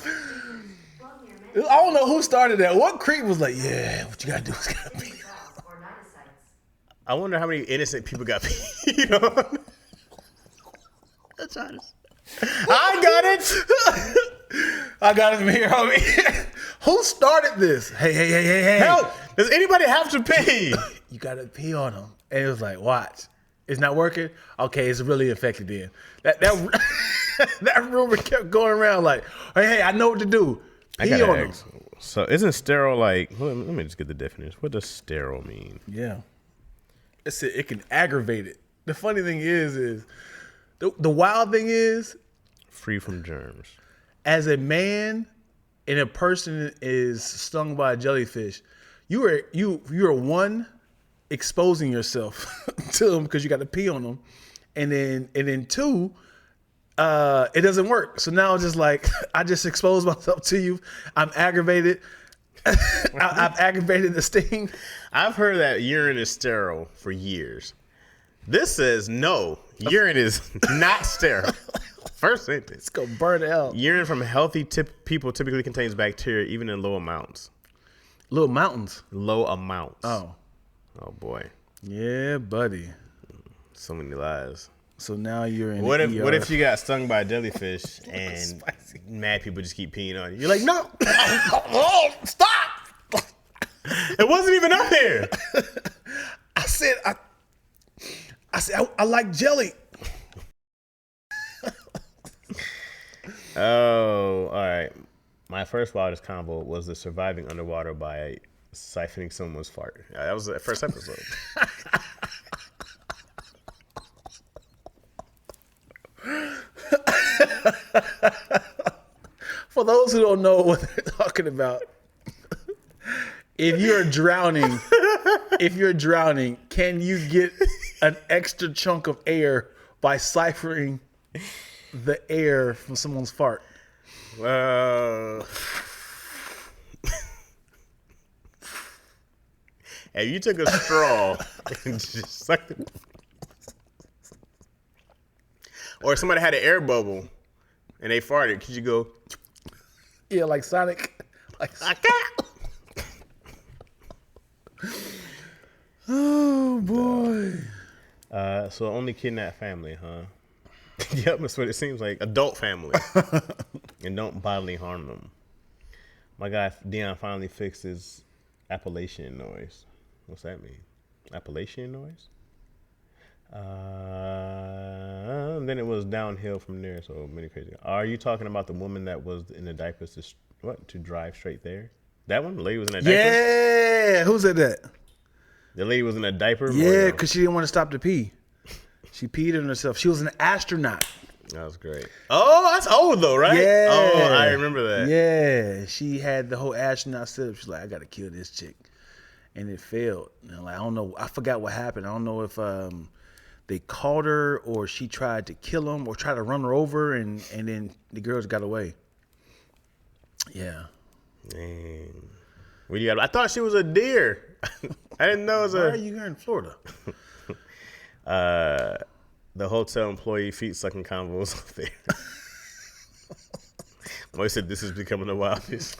float near I many don't know who started that. What creep was like, yeah, what you gotta do is gotta pee. cells or cnidocytes. I wonder how many innocent people got peed on. I got it. I got it from here, homie. Who started this? Hey. Help! Does anybody have to pee? You gotta pee on him. And it was like, watch. It's not working? Okay, it's really infected then. That rumor kept going around like, hey, I know what to do. Pee on him. So isn't sterile like, let me just get the definition. What does sterile mean? Yeah. It can aggravate it. The funny thing is The wild thing is, free from germs. as a man and a person is stung by a jellyfish, you are one, exposing yourself to them because you got to pee on them, and then two, it doesn't work. So now it's just like I just exposed myself to you. I'm aggravated. I've aggravated the sting. I've heard that urine is sterile for years. This says no, urine is not sterile. First sentence. It's gonna burn it out. Urine from healthy people typically contains bacteria, even in low amounts. Little mountains. Low amounts. Oh boy. yeah, buddy. So many lies. So now you're in. What the ER. if you got stung by a jellyfish and mad people just keep peeing on you? You're like, no, oh, stop! It wasn't even up here. I said I like jelly. Oh, all right. My first wildest combo was the surviving underwater by siphoning someone's fart. That was the first episode. For those who don't know what they're talking about, if you're drowning, can you get an extra chunk of air by siphoning the air from someone's fart? If you took a straw and just sucked it, or somebody had an air bubble and they farted, could you go? Yeah, like Sonic. Oh boy. So only kidnap family, huh? Yep, that's what it seems like. Adult family. And don't bodily harm them. My guy Dion finally fixed his Appalachian noise. What's that mean? Appalachian noise? Then it was downhill from there, so many crazy. Are you talking about the woman that was in the diapers to drive straight there? That one? The lady was in a diaper? Yeah, who said that? The lady was in a diaper? Yeah, because she didn't want to stop to pee. She peed on herself. She was an astronaut. That was great. Oh, that's old though, right? Yeah. Oh, I remember that. Yeah, she had the whole astronaut setup. She's like, I got to kill this chick. And it failed. And like, I don't know. I forgot what happened. I don't know if they caught her or she tried to kill him or tried to run her over and then the girls got away. Yeah. Dang. What do you got? I thought she was a deer. I didn't know it was Why are you here in Florida? The hotel employee feet sucking combos up there. Moy said this is becoming the wildest.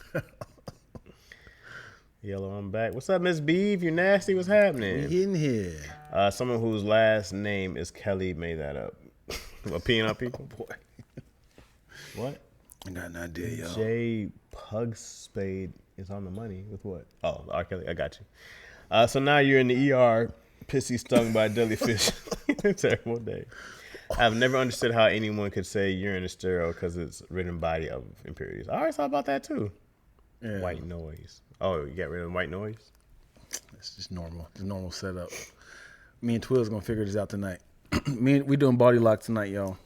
Yellow, I'm back. What's up, Miss Beeve? You nasty? What's happening? We in here. Someone whose last name is Kelly made that up. Peeing on people? Oh boy. What? I got an idea, y'all. Jay Pugspade is on the money with what? Oh, R. Kelly. I got you. So now you're in the ER, pissy stung by a jellyfish. Terrible day. I've never understood how anyone could say urine is sterile because it's ridden body of impurities. I always thought about that too. Yeah. White noise. Oh, you got rid of white noise? It's just normal. It's a normal setup. Me and Twill's gonna figure this out tonight. We doing body lock tonight, y'all.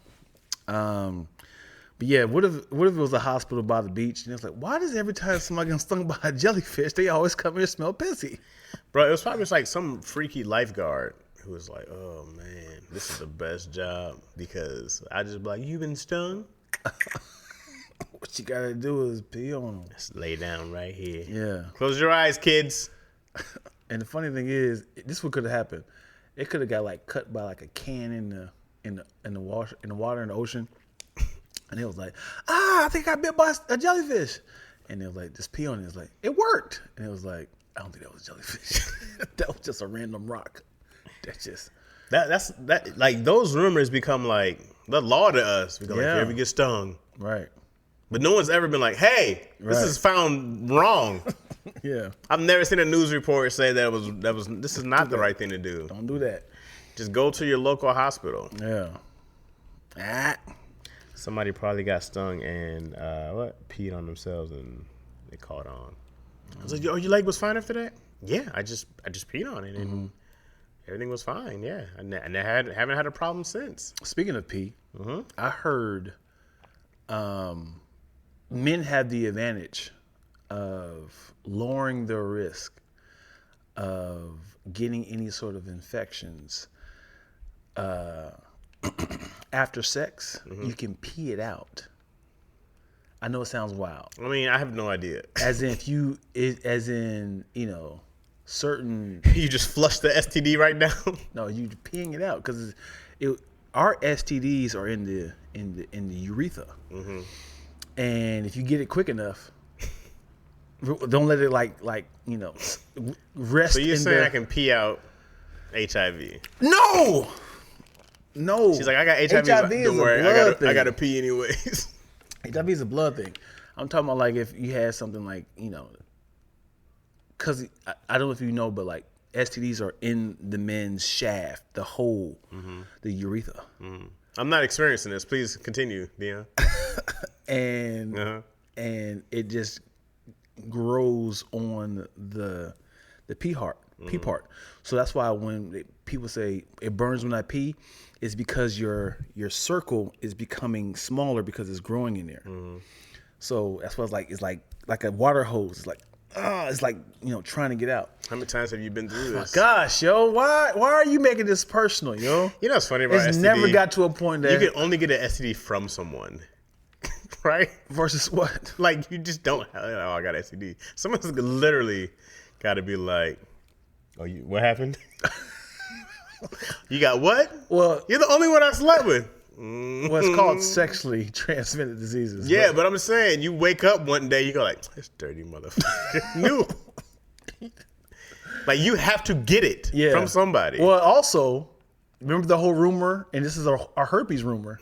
But yeah, what if it was a hospital by the beach and it's like, why does every time somebody gets stung by a jellyfish, they always come here and smell pissy? Bro, it was probably just like some freaky lifeguard who was like, oh man, this is the best job because I just be like, you been stung? What you gotta do is pee on them. Just lay down right here. Yeah. Close your eyes, kids. And the funny thing is, this what could have happened. It could have got like cut by like a can in the water in the ocean. And it was like, I think I got bit by a jellyfish. And it was like, just pee on it. It was like, it worked. And it was like, I don't think that was a jellyfish. That was just a random rock. That's just that's like those rumors become like the law to us. We go like, if you ever get stung. right. But no one's ever been like, hey, this is found wrong. Yeah. I've never seen a news report say this is not the right thing to do. Don't do that. Just go to your local hospital. Yeah. Somebody probably got stung and peed on themselves and they caught on. I was like, "Yo, your leg was fine after that?" Yeah, I just peed on it and everything was fine. Yeah, and I haven't had a problem since. Speaking of pee, I heard men have the advantage of lowering their risk of getting any sort of infections after sex. You can pee it out. I know it sounds wild. I mean, I have no idea. As in, certain. You just flush the STD right down. No, you peeing it out because our STDs are in the urethra, and if you get it quick enough, don't let it rest. So you're in saying the, I can pee out HIV? No. She's like, I got HIV. HIV Don't is worry, a blood thing. I gotta pee anyways. HIV is a blood thing. I'm talking about like if you had something like, because I don't know if you know, but like STDs are in the men's shaft, the hole, the urethra. I'm not experiencing this. Please continue, Dion. And it just grows on the pee part. So that's why when people say it burns when I pee, it's because your circle is becoming smaller because it's growing in there. So that's why it's like a water hose. It's like trying to get out. How many times have you been through this? Gosh, yo, why are you making this personal, yo? You know what's funny about It's STD? never got to a point that You can only get an STD from someone, right? versus what? Like you just don't. Oh, I got STD. Someone's literally got to be like, "Oh, what happened? You got what? Well, You're the only one I slept with." it's called sexually transmitted diseases. Yeah, but I'm just saying, you wake up one day, you go like, "This dirty motherfucker knew." Like you have to get it from somebody. Well, also, remember the whole rumor, and this is our herpes rumor.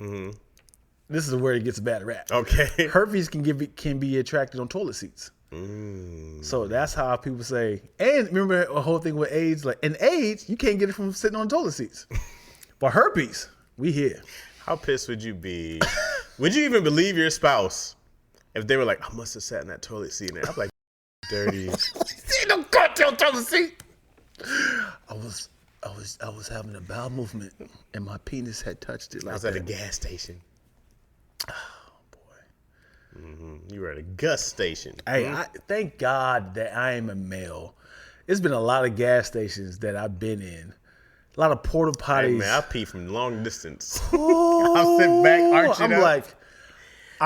This is where it gets a bad rap. Okay. Herpes can be attracted on toilet seats. So that's how people say. And remember the whole thing with AIDS, like in AIDS, you can't get it from sitting on toilet seats. But herpes, we here. How pissed would you be? Would you even believe your spouse if they were like, "I must have sat in that toilet seat," and I'm like, "Dirty." See no goddamn toilet seat. I was having a bowel movement, and my penis had touched it. Like I was at a gas station. You were at a gas station. Hey, thank God that I am a male. It's been a lot of gas stations that I've been in. A lot of porta potties. Hey, man, I pee from long distance. I'll sit back, arch it up.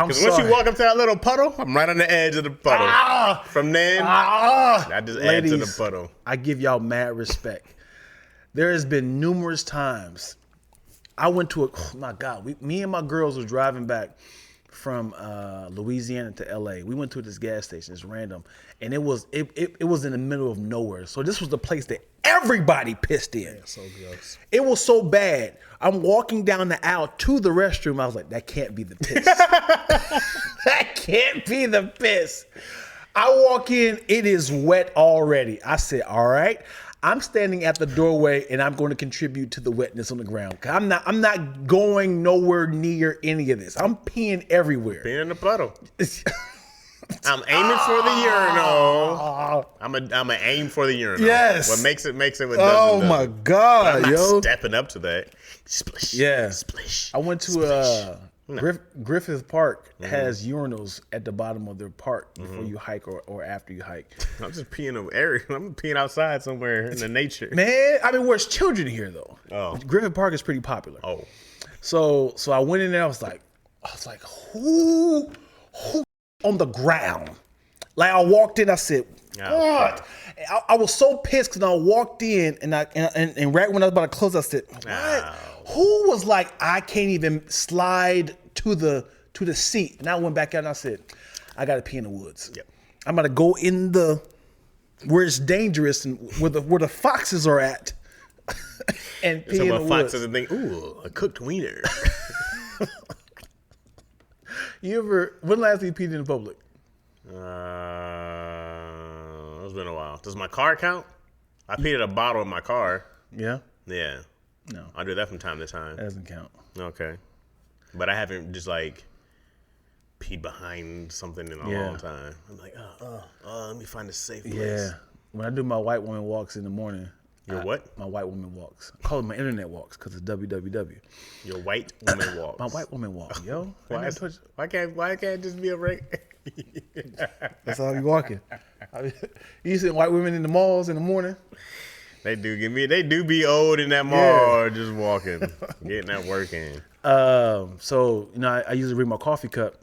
Because once you walk up to that little puddle, I'm right on the edge of the puddle. From then, I just add to the puddle. I give y'all mad respect. There has been numerous times I went to me and my girls were driving back from Louisiana to LA. We went to this gas station. It's random, and it was in the middle of nowhere. So this was the place that everybody pissed in. Yeah, so gross. It was so bad. I'm walking down the aisle to the restroom. I was like, that can't be the piss. That can't be the piss. I walk in. It is wet already. I said, all right. I'm standing at the doorway and I'm going to contribute to the wetness on the ground. I'm not going nowhere near any of this. I'm peeing everywhere. Peeing in the puddle. I'm aiming for the urinal. I'm a aim for the urinal. Yes. What makes it what doesn't. Oh my God, I'm not yo. stepping up to that. Splish. Yeah. Splish. I went to Griffith Park has urinals at the bottom of their park before you hike or after you hike. I'm just peeing in area. I'm peeing outside somewhere in the nature. Man, I mean, where's children here though? Oh. Griffith Park is pretty popular. Oh. So I went in there. I was like, who on the ground? Like I walked in. I said, what? I was so pissed because I walked in and right when I was about to close, I said, what? Ow. Who was like, I can't even slide to the seat? And I went back out and I said, I got to pee in the woods. Yep. I'm going to go in where it's dangerous and where the foxes are at and pee in the woods. Foxes and think, ooh, a cooked wiener. When last did you peed in public? It's been a while. Does my car count? I peed at a bottle in my car. Yeah? Yeah. No. I do that from time to time. That doesn't count. Okay. But I haven't just like peed behind something in a long time. I'm like, let me find a safe place. Yeah. When I do my white woman walks in the morning, Your what? My white woman walks. I call it my internet walks because it's www. Your white woman walks. My white woman walk, yo. Why can't it just be a regular? That's how I be walking. You see white women in the malls in the morning. They do be old in that mall, just walking, getting that work in. So I usually bring my coffee cup.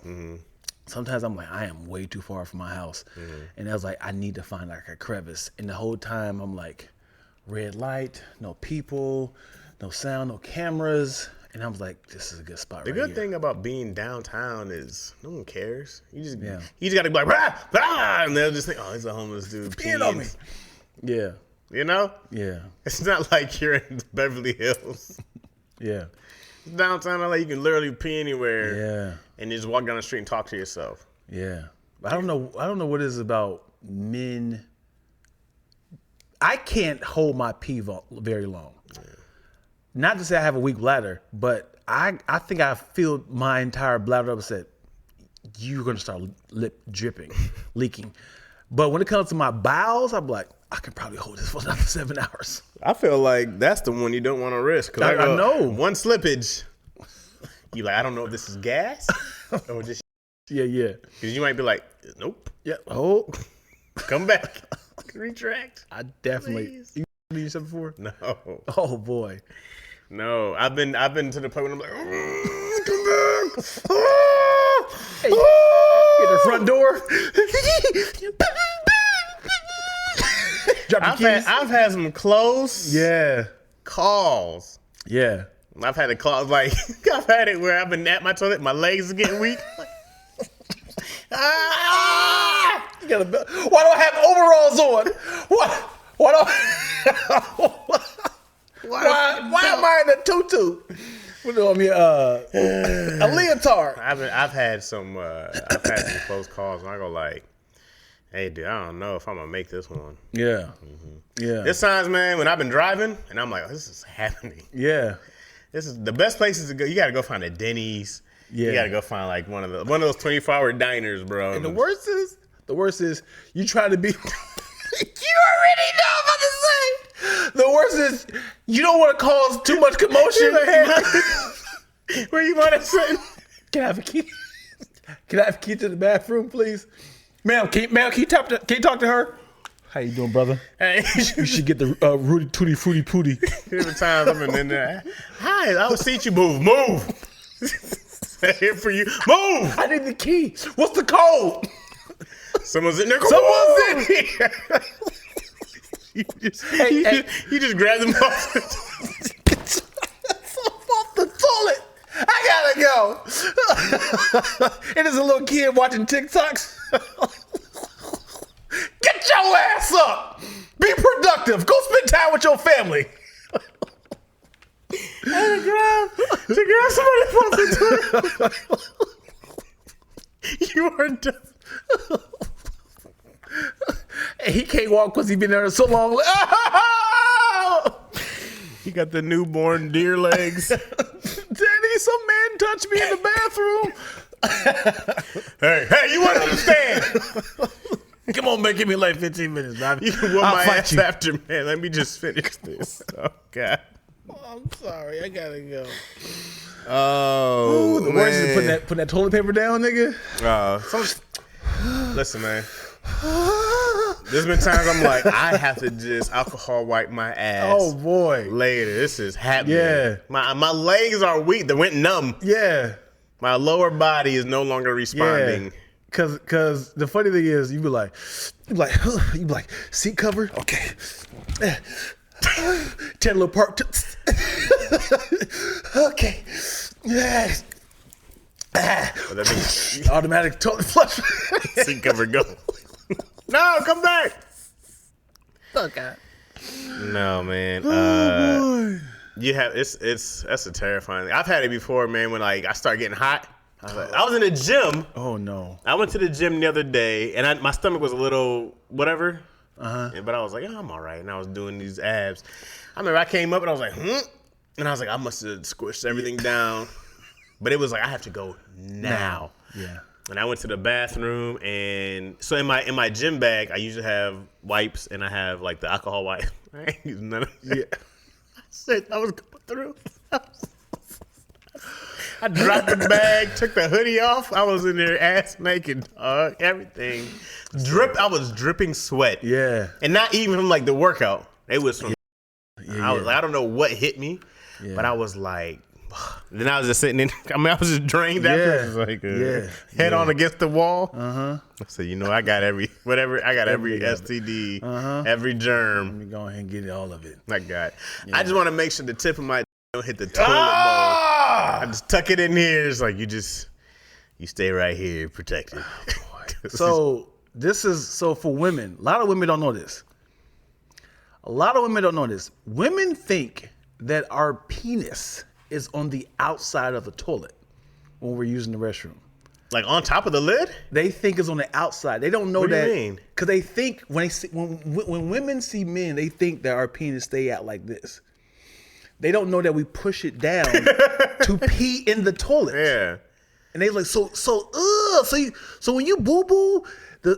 Sometimes I'm like, I am way too far from my house, and I was like, I need to find like a crevice. And the whole time I'm like, red light, no people, no sound, no cameras, and I was like, this is a good spot. The right good here. thing about being downtown is no one cares. You just got to be like, rah, rah, and they'll just think, oh, it's a homeless dude peeing on me. Yeah. You know? Yeah. It's not like you're in Beverly Hills. Yeah. Downtown LA, you can literally pee anywhere. Yeah. And you just walk down the street and talk to yourself. Yeah. But I don't know what it is about men. I can't hold my pee very long. Yeah. Not to say I have a weak bladder, but I think I filled my entire bladder up and said, you're going to start lip dripping, leaking. But when it comes to my bowels, I'm like, I can probably hold this for another 7 hours. I feel like that's the one you don't want to risk. Cause I know. One slippage, you like, I don't know if this is gas or just Yeah. Because you might be like, nope. Yeah. Oh. Come back. Retract. I definitely. Please. You been yourself before? No. Oh boy. No. I've been to the point where I'm like, come back. Hey, at the front door. Drop your keys. I've had some close calls. Yeah. I've had a call like I've had it where I've been at my toilet, my legs are getting weak. You got why do I have overalls on? Why am I in a tutu? What do I mean? A leotard. I've had some close calls and I go like, hey dude, I don't know if I'm gonna make this one. Yeah. Yeah. There's times, man, when I've been driving and I'm like, oh, this is happening. Yeah. This is the best places to go. You gotta go find a Denny's. Yeah. You gotta go find like one of those 24-hour diners, bro. And the worst is you try to be. You already know what I'm about to say. The worst is you don't want to cause too much commotion. Where you want to sit? Can I have a key? Can I have a key to the bathroom, please? Ma'am, can you talk to her? How you doing, brother? Hey. You should get the Rudy Tooty Fruity Pooty. Every time I'm in there, hi, I will see you move. Here for you, move. I need the key. What's the code? Someone's in there. Someone's in here. You just grab them off the toilet. I gotta go. And there's a little kid watching TikToks. Get your ass up. Be productive. Go spend time with your family. to grab somebody off the toilet. You are done. And he can't walk because he's been there so long. He got the newborn deer legs. Daddy, some man touched me in the bathroom. Hey, you want to understand? Come on, man, give me like 15 minutes, man. You can whoop my ass after, man. Let me just finish this. Oh, God. Oh, I'm sorry. I gotta go. Oh, the worst is putting that toilet paper down, nigga. Listen, man. There's been times I'm like, I have to just alcohol wipe my ass. Oh boy. Later, this is happening. Yeah. My legs are weak. They went numb. Yeah. My lower body is no longer responding. Yeah. Cause the funny thing is, you be like, seat cover, okay. Tear a little part. Okay. Yeah. But that means Automatic toilet flush. seat cover go. No, come back. Okay. No, man. Oh boy. You have that's a terrifying thing. I've had it before, man. When like I start getting hot, I was in the gym. Oh no. I went to the gym the other day, and my stomach was a little whatever. Uh-huh. But I was like, oh, I'm all right. And I was doing these abs. I remember I came up and I was like, and I was like, I must have squished everything down. But it was like, I have to go now. Yeah. And I went to the bathroom, and so in my gym bag, I usually have wipes, and I have like the alcohol wipe. I ain't using none of that. Yeah. I was going through. I dropped the bag, took the hoodie off. I was in there ass naked, dog. Everything. I was dripping sweat. Yeah. And not even from like the workout. It was from Yeah, I don't know what hit me, but I was like, then I was just sitting in. I mean, I was just drained after. It was like head on against the wall. I said, I got every STD, every germ. Let me go ahead and get all of it. I got. I just want to make sure the tip of my don't hit the toilet bowl. I just tuck it in here. It's like you stay right here, protected. So for women. A lot of women don't know this. Women think that our penis is on the outside of the toilet when we're using the restroom. Like on top of the lid? They think it's on the outside. They don't know what that. What do you mean? Because they think when women see men, they think that our penis stay out like this. They don't know that we push it down to pee in the toilet. Yeah. And they like so when you boo boo,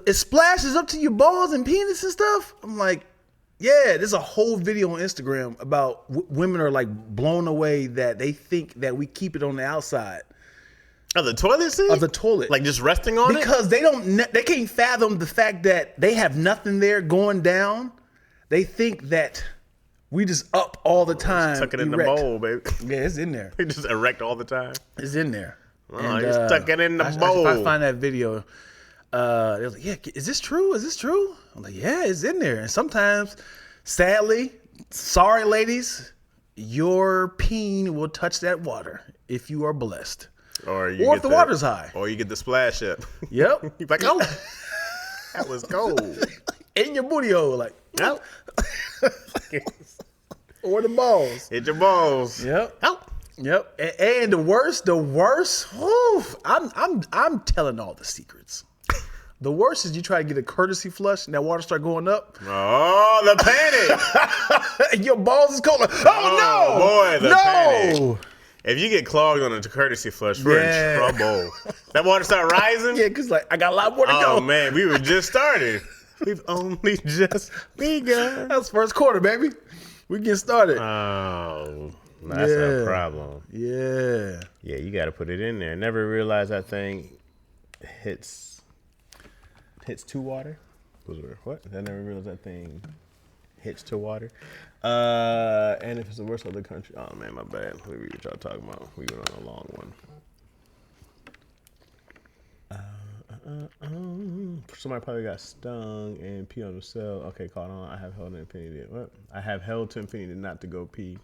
it splashes up to your balls and penis and stuff. I'm like, yeah, there's a whole video on Instagram about women are like blown away that they think that we keep it on the outside of the toilet seat. Of the toilet, like just resting on because they can't fathom the fact that they have nothing there going down. They think that we just up all the time. Just tuck it in the bowl, baby. Yeah, it's in there. You just erect all the time. It's in there. And, just tuck it in the bowl. If I find that video, they was like, "Yeah, is this true? Is this true?" I'm like, "Yeah, it's in there." And sometimes, sadly, sorry, ladies, your peen will touch that water if you are blessed, or if the water's high, or you get the splash up. Yep. You're like, oh, that was cold. In your booty hole, like, nope. Or the balls. Hit your balls. Yep. Oh. Yep. And the worst. Whew, I'm telling all the secrets. The worst is you try to get a courtesy flush and that water start going up. Oh, the panic. And your balls is cold. Like, oh no, boy, the panic. If you get clogged on a courtesy flush, we're in trouble. That water start rising. Yeah, because like I got a lot more to go. Oh man, we were just started. We've only just begun. That's first quarter, baby. We getting started. Oh, that's a problem. Yeah. Yeah, you got to put it in there. Never realized that thing hits to water. What? I never realized that thing hits to water. And if it's the worst other country. Oh man, my bad. Let me read what y'all talking about. We went on a long one. Somebody probably got stung and pee on themselves. Okay, caught on. I have held to infinity. What? I have held to infinity not to go pee.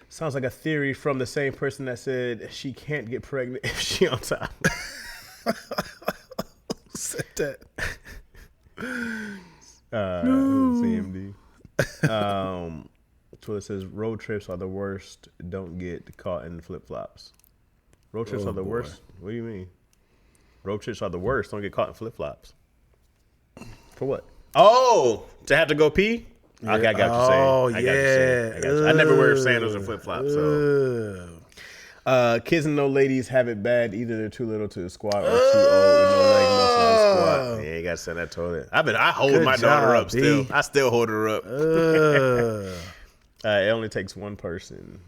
Sounds like a theory from the same person that said she can't get pregnant if she on top. Said that. CMD. So it says road trips are the worst. Don't get caught in flip flops. Road trips are the worst. What do you mean? Road trips are the worst. Don't get caught in flip flops. For what? Oh, to have to go pee? Yeah. Okay, I got you saying. Oh, yeah. I never wear sandals and flip flops. So, kids and no ladies have it bad. Either they're too little to squat or too old with no leg muscle to squat. Yeah, you gotta send that toilet. I hold my daughter up still. I still hold her up. It only takes one person.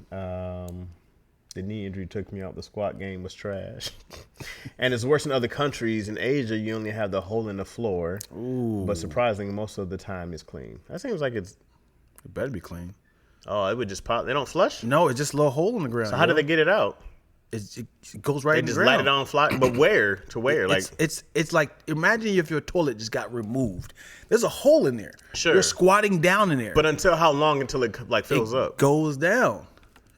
The knee injury took me out. The squat game was trash. And it's worse in other countries. In Asia, you only have the hole in the floor. Ooh. But surprisingly, most of the time it's clean. That seems like it better be clean. Oh, it would just pop. They don't flush? No, it's just a little hole in the ground. So how do they get it out? It goes right in the ground. They just light it on fly. But where? To where? It's like, imagine if your toilet just got removed. There's a hole in there. Sure. You're squatting down in there. But until how long until it fills up? It goes down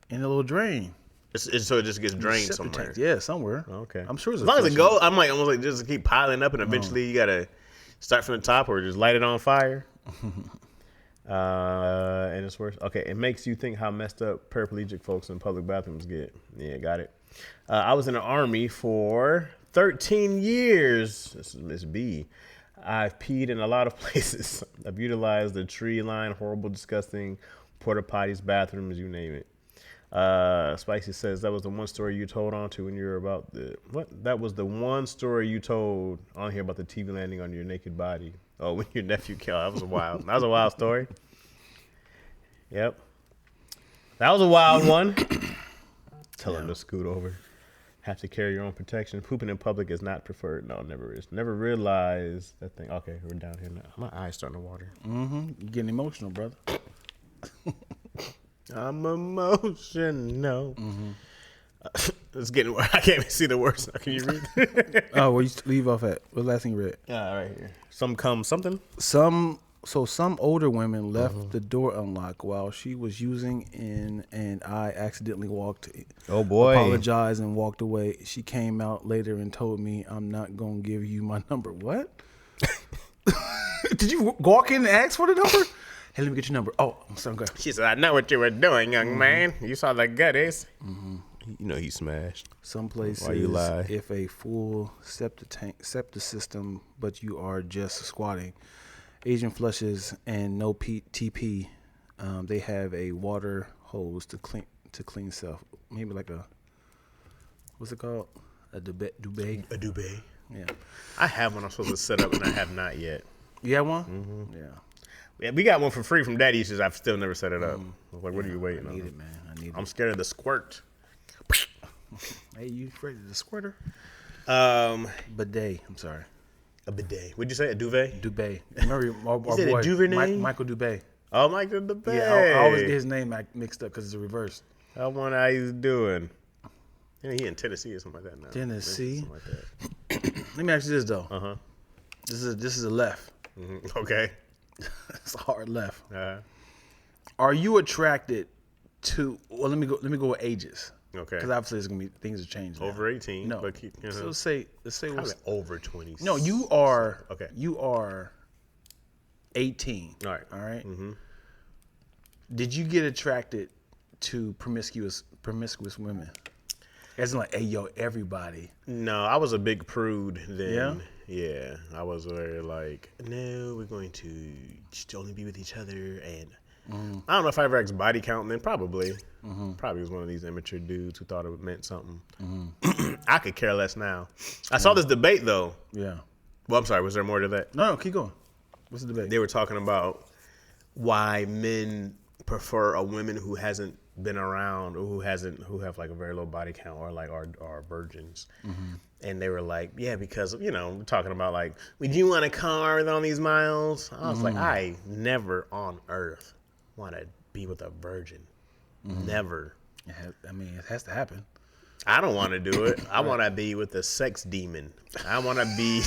in a little drain. So it just gets drained somewhere. Tank. Yeah, somewhere. Okay. I'm sure. As long as it goes, I'm like almost like just keep piling up, and eventually you gotta start from the top or just light it on fire. And it's worse. Okay, it makes you think how messed up paraplegic folks in public bathrooms get. Yeah, got it. I was in the Army for 13 years. This is Miss B. I've peed in a lot of places. I've utilized the tree line, horrible, disgusting porta potties, bathrooms, you name it. Spicy says that was the one story you told on to when you were about the what? That was the one story you told on here about the TV landing on your naked body. Oh, when your nephew killed. That was wild. That was a wild story. Yep. That was a wild one. Tell him to scoot over. Have to carry your own protection. Pooping in public is not preferred. No, never is. Never realized that thing. Okay, we're down here now. My eyes starting to water. You're getting emotional, brother. I'm emotional. It's getting. I can't even see the words. Can you read? Oh, where you leave off at? What's the last thing you read? Right here. Something. Some older women left the door unlocked while she was using and I accidentally walked. Oh boy! Apologized and walked away. She came out later and told me, "I'm not gonna give you my number." What? Did you walk in and ask for the number? Hey, let me get your number. Oh, I'm sorry. Go ahead. She said, "I know what you were doing, young man. You saw the goodies." You know he smashed. Some places, Why you lie? if a full septic system, but you are just squatting. Asian flushes and no TP. They have a water hose to clean self. Maybe like a what's it called? A duvet. A duvet. Yeah. I have one I'm supposed to set up, and I have not yet. You have one? Yeah, we got one for free from Daddy Issues. I've still never set it up. I was like, what are you waiting I on? need it, man. I need I'm it. scared of the squirt. Hey, you afraid of the squirter? Bidet. Bidet. I'm sorry. A bidet. What'd you say? A duvet? Dubé. Remember our said a boy, Duvernay? Michael Dubé. Oh, Mike the Bay. Yeah, I always get his name mixed up because it's the reverse. I wonder how he's doing. Yeah, he in Tennessee or something like that now. Tennessee. Something like that. Let me ask you this though. Uh-huh. This is a left. Okay. It's a hard left. Uh-huh. Are you attracted to? Well, let me go with ages. Okay. Because obviously there's gonna be things have changed. Over 18. No. But So let's say probably over 20. no. You are. Okay. You are 18. All right. All right? Did you get attracted to promiscuous women? As in like, hey, yo, everybody. No, I was a big prude then. Yeah? Yeah. I was very like, no, we're going to just only be with each other. And I don't know if I ever asked body count then. Probably. Probably was one of these immature dudes who thought it meant something. I could care less now. I saw this debate, though. Yeah. Well, I'm sorry. Was there more to that? No, keep going. What's the debate? They were talking about why men prefer a woman who hasn't been around or who have like a very low body count or like are virgins. And they were like, yeah, because, we're talking about like, would you want a car with all these miles? I was like, I never on earth want to be with a virgin. Never. It has to happen. I don't want to do it. I want to be with a sex demon. I want to be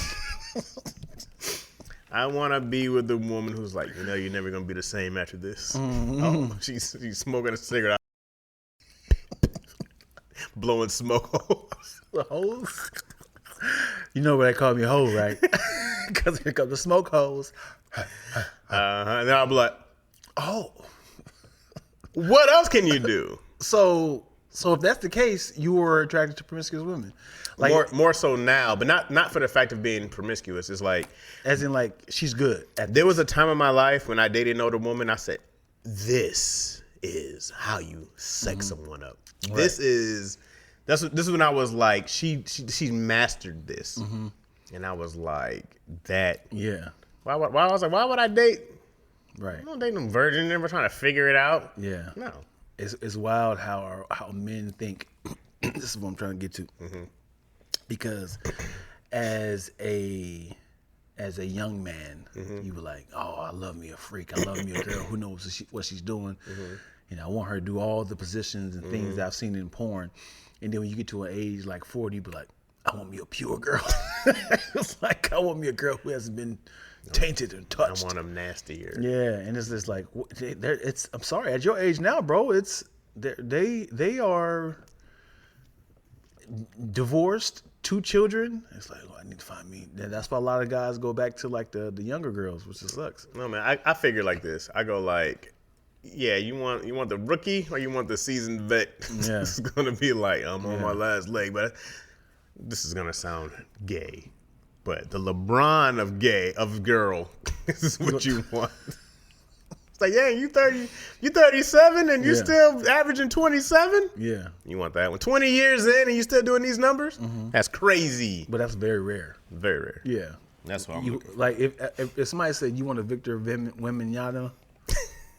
with the woman who's like, you're never going to be the same after this. Oh, she's smoking a cigarette. Blowing smoke Hoes? You know why they call me a hoe, right? Because here come the smoke hoes. And then I'll be like, oh, what else can you do? So if that's the case, you were attracted to promiscuous women. Like More so now, but not for the fact of being promiscuous. It's like, as in like she's good. There was a time in my life when I dated an older woman. I said, this is how you sex someone up. Right. This is when I was like, she mastered this. And I was like, that. Yeah. Why would I date? Right. I don't date no virgin. Never trying to figure it out. Yeah. No. It's wild how men think. This is what I'm trying to get to. Because as a young man, you were like, oh, I love me a freak. I love me a girl who knows what she's doing. I want her to do all the positions and things that I've seen in porn. And then when you get to an age like 40, you be like, I want me a pure girl. It's like, I want me a girl who hasn't been tainted and touched. I want them nastier. Yeah, and it's just like, I'm sorry, at your age now, bro, they are divorced, 2 children. It's like, I need to find me. That's why a lot of guys go back to like the younger girls, which just sucks. No, man, I figure like this. I go like, yeah, you want the rookie or you want the seasoned vet? Yeah. It's gonna be like, I'm on my last leg, but this is gonna sound gay. But the LeBron of girl, this is what you want. like, yeah, you 37 and you're still averaging 27? Yeah. You want that one. 20 years in and you still doing these numbers? That's crazy. But that's very rare. Very rare. Yeah. That's what I'm You, looking for. like if somebody said you want a Victor Wembanyama,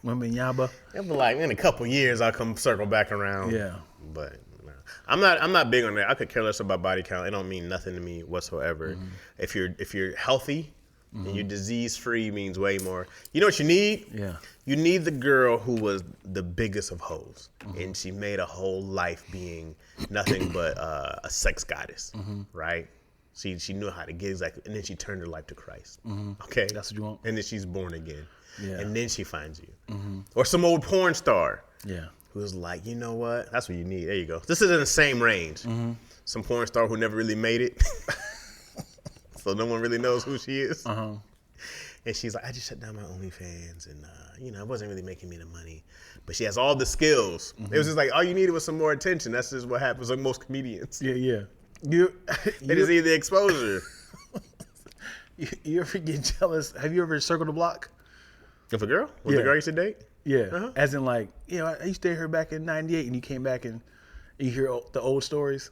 It'll be like, in a couple years, I'll come circle back around. yeah. But no. I'm not big on that. I could care less about body count. It don't mean nothing to me whatsoever. If you're healthy and you're disease free, means way more. You know what you need? Yeah. You need the girl who was the biggest of hoes, and she made a whole life being nothing but a sex goddess, right? She knew how to get exactly, and then she turned her life to Christ. Okay, That's what you want? And then she's born again. Yeah. And then she finds you, or some old porn star. Yeah. Who's like, you know what? That's what you need. There you go. This is in the same range. Some porn star who never really made it. So no one really knows who she is. And she's like, I just shut down my OnlyFans and, it wasn't really making me the money. But she has all the skills. It was just like, all you needed was some more attention. That's just what happens with most comedians. Yeah, yeah. They just need the exposure. You ever get jealous? Have you ever circled the block? If a girl? With the girl you used to date? Yeah. As in like, I used to date her back in 98 and you came back and you hear the old stories.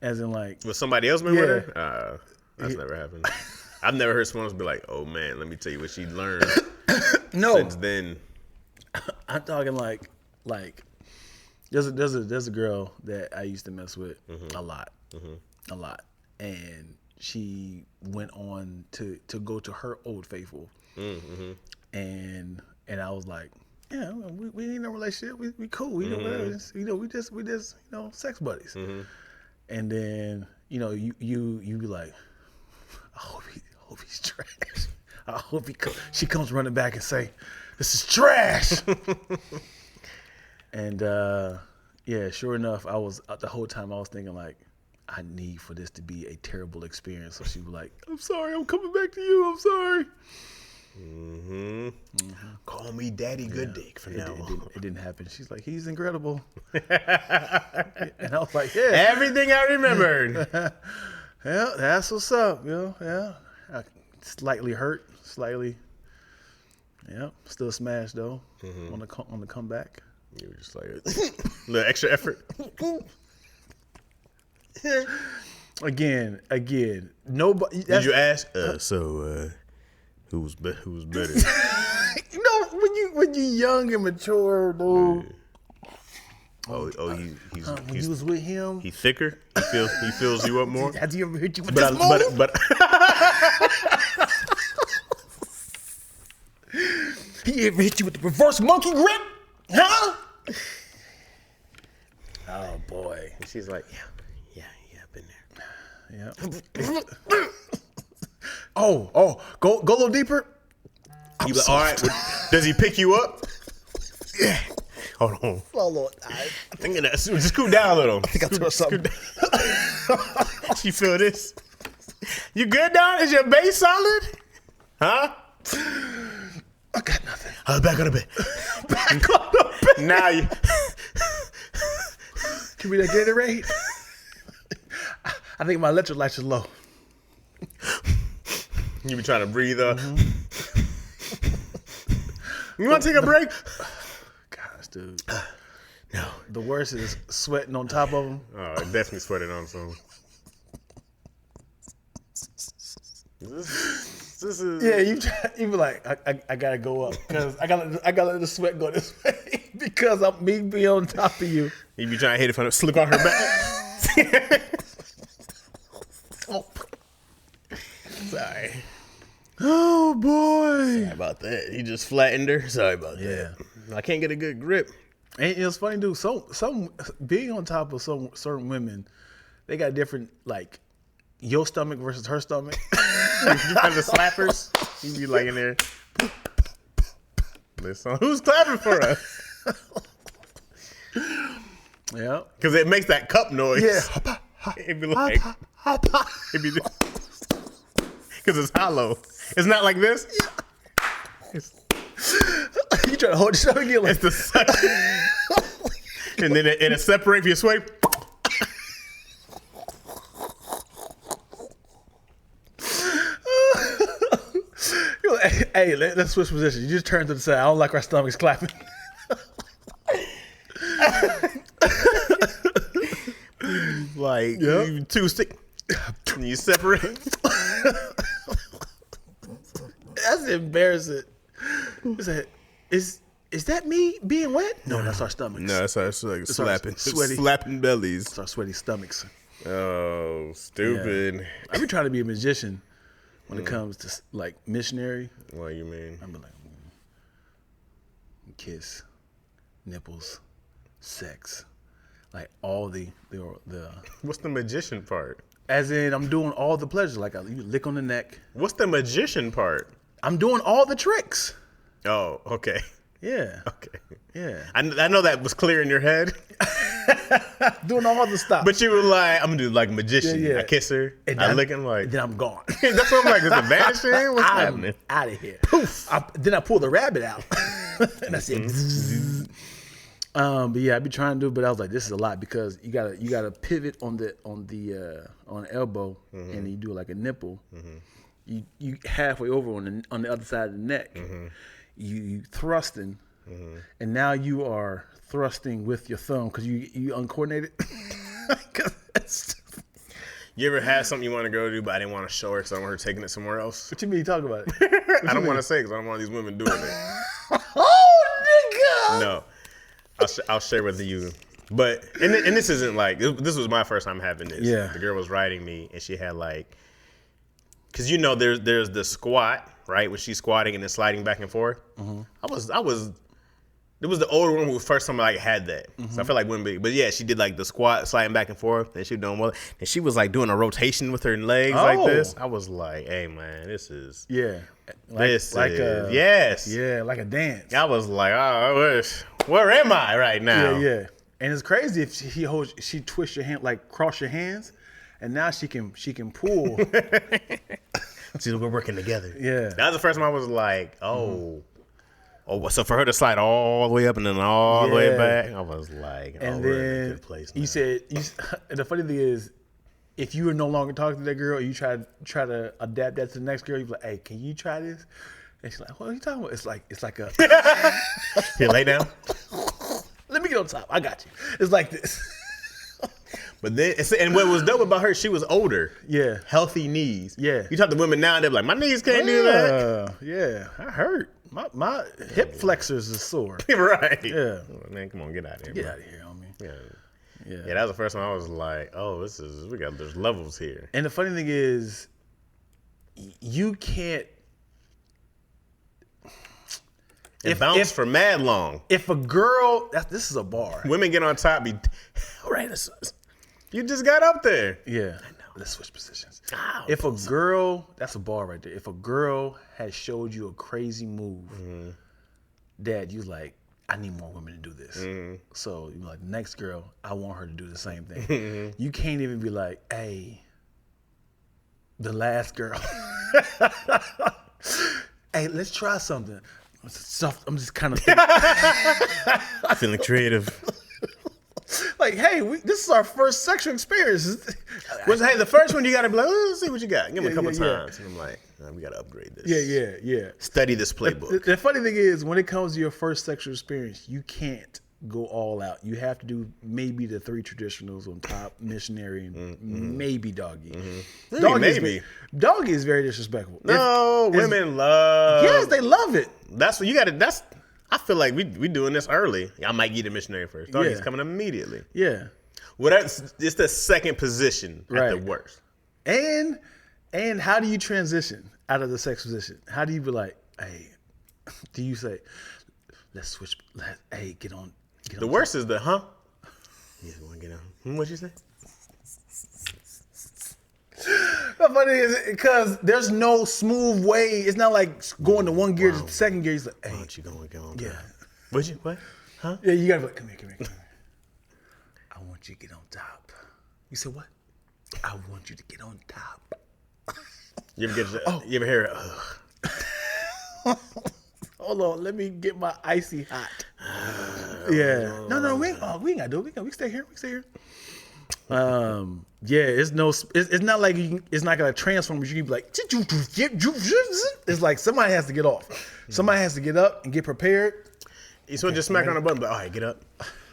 As in like. With somebody else been with her? That's never happened. I've never heard someone else be like, oh man, let me tell you what she learned since then. I'm talking like there's a girl that I used to mess with a lot. And she went on to go to her old faithful. And I was like, yeah, we ain't no relationship. We cool. We we just sex buddies. And then you be like, I hope he's trash. I hope she comes running back and say, this is trash. And sure enough, I was the whole time I was thinking like, I need for this to be a terrible experience. So she was like, I'm sorry, I'm coming back to you. I'm sorry. Call me Daddy Good Dick from now on. It didn't happen. She's like, he's incredible. And I was like, yeah. Everything I remembered. Yeah, that's what's up. Yeah. I slightly hurt, slightly. Yeah, still smashed though. On the comeback. You were just like a little extra effort. Again. Nobody. Did you ask? Who's better? When you young and mature, dude. When you was with him, he's thicker. He fills you up more. Has he ever hit you with this move? But he ever hit you with the reverse monkey grip? Huh? Oh boy. And she's like, yeah, I've been there. Yeah. Oh, go a little deeper. You like, all right? Does he pick you up? Yeah. Hold on. Oh Lord, I think of that. Just scoot down a little. I think I threw something. You feel this? You good, Don? Is your base solid? Huh? I got nothing. Back on the bed. Back on the bed. Now you. Give me that Gatorade. I think my electrolytes are low. You be trying to breathe up. You want to take a break? Gosh, dude. No. The worst is sweating on top of them. Oh, definitely sweating on some. This is. Yeah, you be like, I gotta go up because I gotta let the sweat go this way because I'm me be on top of you. You be trying to hit it from the slip on her back. Oh. Sorry. Oh boy. Sorry about that. You just flattened her. Sorry about that. I can't get a good grip. And it's funny, dude. Some being on top of some certain women, they got different like your stomach versus her stomach. You have the slappers. You be like in there. Listen, who's clapping for us? Yeah, because it makes that cup noise. Yeah, it'd be like it'd be because it's hollow. It's not like this. You try to hold yourself again. Like, it's the suction. And then it'll separate your sweat. Hey, let's switch positions. You just turn to the side. I don't like our stomachs clapping. Like you two stick, and you separate. That's embarrassing. Is that me being wet? No, that's our stomachs. No, it's like slapping, sweaty, slapping bellies. It's our sweaty stomachs. Oh, stupid. Yeah. I've been trying to be a magician when it comes to like missionary. What you mean? I've been like, kiss, nipples, sex, like all the. What's the magician part? As in, I'm doing all the pleasures. Like you lick on the neck. What's the magician part? I'm doing all the tricks. Oh, okay. Yeah. Okay. Yeah. I know that was clear in your head. Doing all the stuff. But you were like, I'm gonna do like magician. Yeah. I kiss her. And I lick him like. Then I'm gone. That's what I'm like. Is it vanishing? What's I'm happening? out of here. Poof. Then I pull the rabbit out. And I said, but yeah, I be trying to do, but I was like, this is a lot because you gotta pivot on the elbow, and you do like a nipple. You halfway over on the other side of the neck. You thrusting, and now you are thrusting with your thumb because you uncoordinated. You ever had something you want to go do, but I didn't want to show her because I don't want her taking it somewhere else? What you mean? Talk about it. I don't want to say because I don't want these women doing it. Oh, nigga! No, I'll share with you. But and this isn't like this was my first time having this. Yeah. The girl was riding me and she had like, cause you know there's the squat, right, when she's squatting and then sliding back and forth. It was the older one who first time I had that. So I feel like wouldn't be. But yeah, she did like the squat, sliding back and forth. And she was doing well. And she was like doing a rotation with her legs like this. I was like, hey man, this is Yeah. yes. Yeah, like a dance. I was like, oh, where am I right now? Yeah. And it's crazy if she twists your hand, like cross your hands, and now she can pull. See, we're working together. Yeah. That was the first time I was like, oh, so for her to slide all the way up and then all the way back, I was like, and we're in a then good place now. you said, and the funny thing is, if you were no longer talking to that girl, you try to adapt that to the next girl, you're like, hey, can you try this? And she's like, what are you talking about? It's like a Here, lay down. let me get on top. I got you. It's like this. But then, and what was dope about her, she was older. Yeah. Healthy knees. Yeah. You talk to women now, they're like, my knees can't do that. Yeah, I hurt. My hip flexors is sore. Right. Yeah. Oh, man, come on, get out of here. Get bro. out of here, homie. Yeah, that was the first time I was like, oh, there's levels here. And the funny thing is, you can't. It bounced for mad long. If a girl, this is a bar. Women get on top, you just got up there. Yeah. I know. Let's switch positions. Oh, If a girl, that's a bar right there. If a girl has showed you a crazy move, Dad, you like, I need more women to do this. So you're like, next girl, I want her to do the same thing. You can't even be like, hey, the last girl. Hey, let's try something. I'm just kind of feeling creative. like, hey, this is our first sexual experience. Hey, the first one you gotta be like, let's see what you got. Give me a couple times. And I'm like, we gotta upgrade this. Yeah. Study this playbook. The funny thing is, when it comes to your first sexual experience, you can't go all out. You have to do maybe the 3 traditionals on top, missionary, and maybe doggy. Doggy is very disrespectful. No, women love. Yes, they love it. That's what you gotta. I feel like we doing this early. I might get a missionary first. Doggy's coming immediately. Yeah. Well, it's the second position at the worst. And how do you transition out of the sex position? How do you be like, hey, do you say, let's switch, hey, get on. The worst is the, huh? Yeah, want to get on. What'd you say? The funny is, because there's no smooth way. It's not like going to one gear to the second gear. He's like, hey. Why don't you go on? Yeah. Would you? What? Huh? Yeah, you gotta be like, come here. I want you to get on top. You said what? I want you to get on top. You ever hear it? Hold on, let me get my icy hot. Yeah. No, we ain't gotta do it. We can stay here. Yeah, it's not like it's not gonna transform. You can be like, it's like somebody has to get off. Somebody has to get up and get prepared. You so just smack on the button, but all right, get up.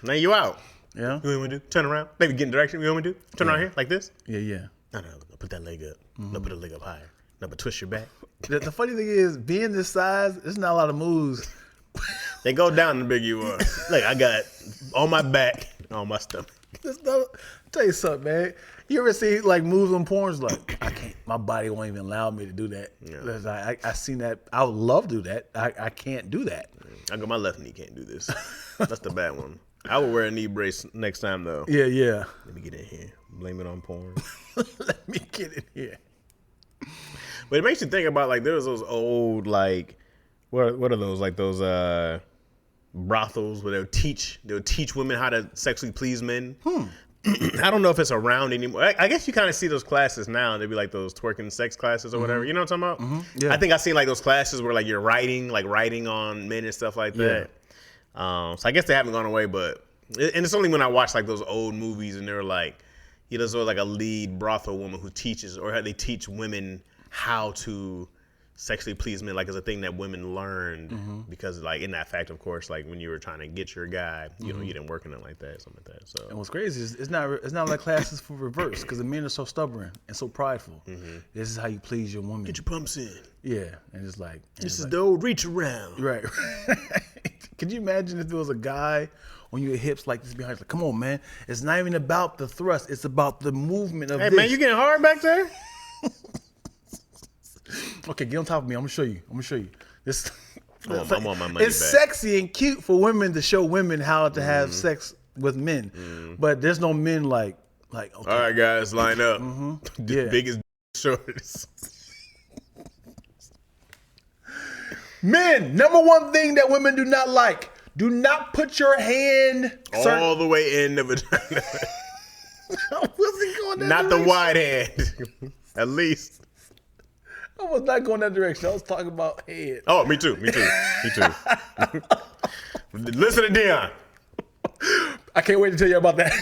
Now you out. Yeah. You know what want to do? Turn around. Maybe get in direction. You know what we do? Turn around here like this. Yeah. No, put that leg up. No, put the leg up higher. No, but twist your back. The funny thing is, being this size, there's not a lot of moves. They go down the bigger you are. Look, I got on my back, on my stomach. Tell you something, man. You ever see like moves on porns? Like, I can't. My body won't even allow me to do that. Yeah. I seen that. I would love to do that. I can't do that. I got my left knee. Can't do this. That's the bad one. I will wear a knee brace next time though. Yeah. Let me get in here. Blame it on porn. Let me get in here. But it makes you think about like there's those old like what are those like those brothels where they'll teach women how to sexually please men. I don't know if it's around anymore. I guess you kind of see those classes now. They'd be like those twerking sex classes or whatever. You know what I'm talking about? Yeah. I think I've seen like those classes where like you're writing on men and stuff like that. So I guess they haven't gone away, but and it's only when I watch like those old movies and they're like, there's like a lead brothel woman who teaches or they teach women how to sexually please men, like as a thing that women learned because like in that fact, of course, like when you were trying to get your guy, you know, you didn't work in it like that, something like that. So and what's crazy is it's not like classes for reverse because the men are so stubborn and so prideful. This is how you please your woman. Get your pumps in. Yeah, and it's like this is the old reach around. Right. Could you imagine if there was a guy on your hips like this behind? Like, come on, man. It's not even about the thrust. It's about the movement of this. Hey, man, you getting hard back there? Okay, get on top of me. I'm gonna show you. This. I'm on my money it's back. sexy and cute for women to show women how to have sex with men, but there's no men like. Okay. All right, guys, line up. The biggest, shortest. Men, number one thing that women do not like: do not put your hand all the way in the vagina. Wasn't going that not direction. The wide hand, at least. I was not going that direction. I was talking about head. Oh, me too. Listen to Dion. I can't wait to tell you about that.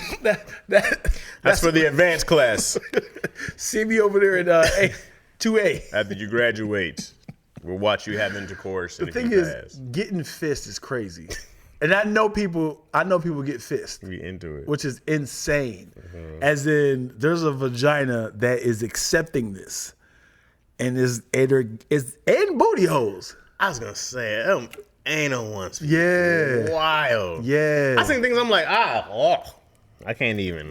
That's for the advanced class. See me over there at 2A. After you graduate, we'll watch you have intercourse. The thing is, getting fist is crazy. And I know people get fist. We into it. Which is insane. As in, there's a vagina that is accepting this. And is booty holes. I was gonna say anal ones. Yeah. Wild. Yeah. I seen things I'm like, I can't even.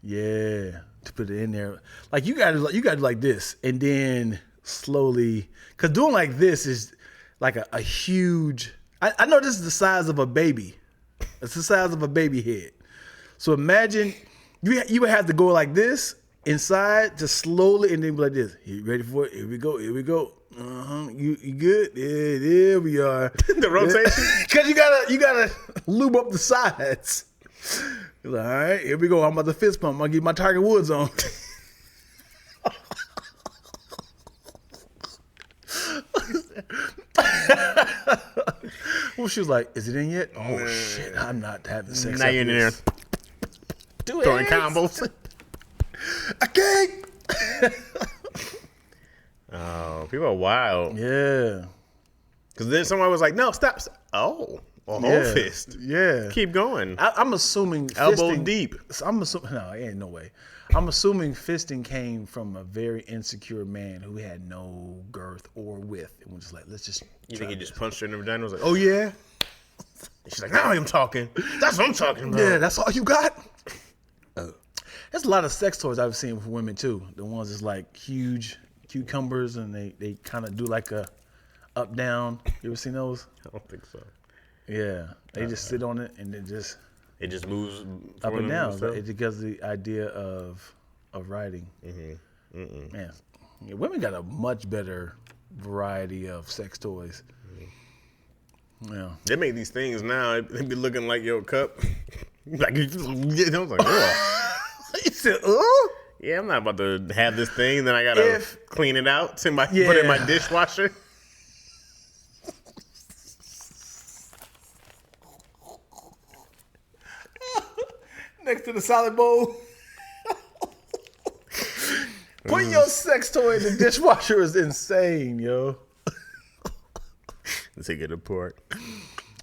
Yeah. To put it in there. Like you gotta do like this and then slowly, cause doing like this is like a huge I know this is the size of a baby. It's the size of a baby head. So imagine you would have to go like this inside to slowly and then be like this. You ready for it? Here we go. You good? Yeah, there we are. The rotation? Because you gotta lube up the sides. You're like, all right, here we go. I'm about to fist pump. I'm gonna get my Tiger Woods on. Well, she was like, is it in yet? Oh shit, I'm not having sex. Now you're in there. Throwing combos. I can't. Oh, people are wild. Yeah. Because then someone was like, no, stop. Oh, a whole fist. Yeah. Keep going. I'm assuming elbow fisting, deep. I'm assuming, no, ain't no way. I'm assuming fisting came from a very insecure man who had no girth or width. And was just like, let's just. You think he just punched her in the vagina? Was like, oh yeah. And she's like, now I'm talking. That's what I'm talking about. Yeah, that's all you got. There's a lot of sex toys I've seen for women too. The ones that's like huge cucumbers and they kind of do like a up down. You ever seen those? I don't think so. Yeah, they just sit on it and it just moves up and down. It because the idea of riding. Man, women got a much better variety of sex toys. Yeah, they make these things now. They be looking like your cup. Like I was like, oh. You said, oh? Yeah, I'm not about to have this thing. Then I gotta clean it out. Put it in my dishwasher. Nigga next to the salad bowl. Putting your sex toy in the dishwasher is insane, yo. Let's take it apart.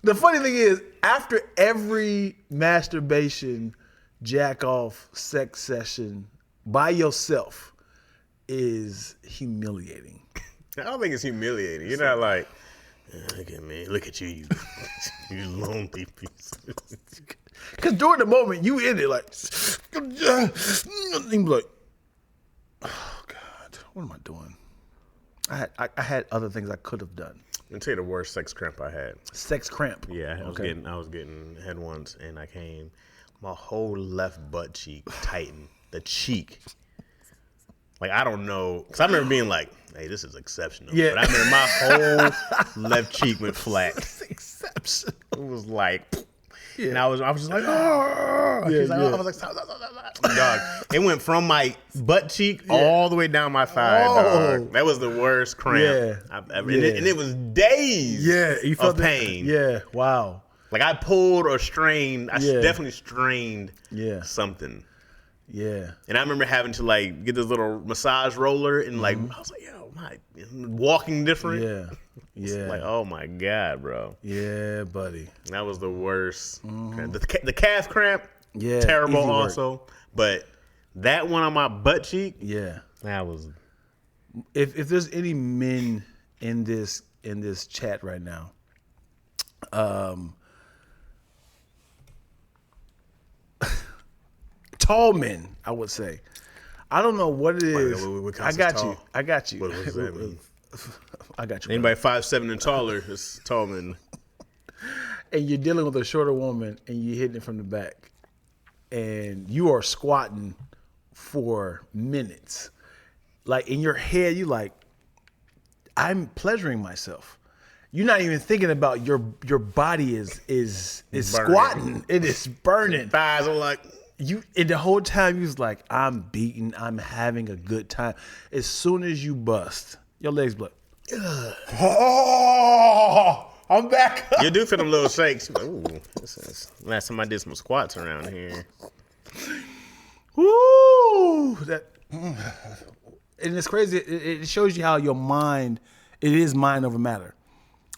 The funny thing is, after every masturbation, jack off, sex session by yourself is humiliating. I don't think it's humiliating. You're not like, look at me, look at you, you lonely piece. Because during the moment, you in it like, you be like, oh God, what am I doing? I had other things I could have done. Let me tell you the worst sex cramp I had. Sex cramp. Yeah, I was getting head once, and I came, my whole left butt cheek tightened. The cheek. Like, I don't know, because I remember being like, hey, this is exceptional. Yeah. But I remember my whole left cheek went flat. It's exceptional. It was like, Yeah. and I was just like, oh. Yeah, Like, yeah. I was like, stop. Dog, it went from my butt cheek all the way down my thigh, dog. That was the worst cramp I've ever. Yeah. And it was days You felt of pain. Yeah, wow. Like I pulled or strained. I Yeah. definitely strained something. Yeah. And I remember having to like get this little massage roller and like I was like, yo, my walking different. Yeah. Yeah. Like, oh my God, bro. Yeah, buddy. That was the worst. Cramp. The calf cramp, Yeah. terrible easy work. also. But that one on my butt cheek, Yeah. that was. If there's any men in this chat right now, tall men, I would say. I don't know what it is. what I counts as got tall? you. I got you. What does that mean? I got you. Anybody 5'7" and taller is tall man. And you're dealing with a shorter woman and you're hitting it from the back. And you are squatting for minutes. Like in your head, you like, I'm pleasuring myself. You're not even thinking about your body is squatting. It is burning. Thighs are like. And the whole time you was like, I'm beating, I'm having a good time. As soon as you bust, your legs be like, oh, I'm back up. You do feel them little shakes. Ooh, this is last time I did some squats around here. Woo! And it's crazy. It shows you how your mind, it is mind over matter.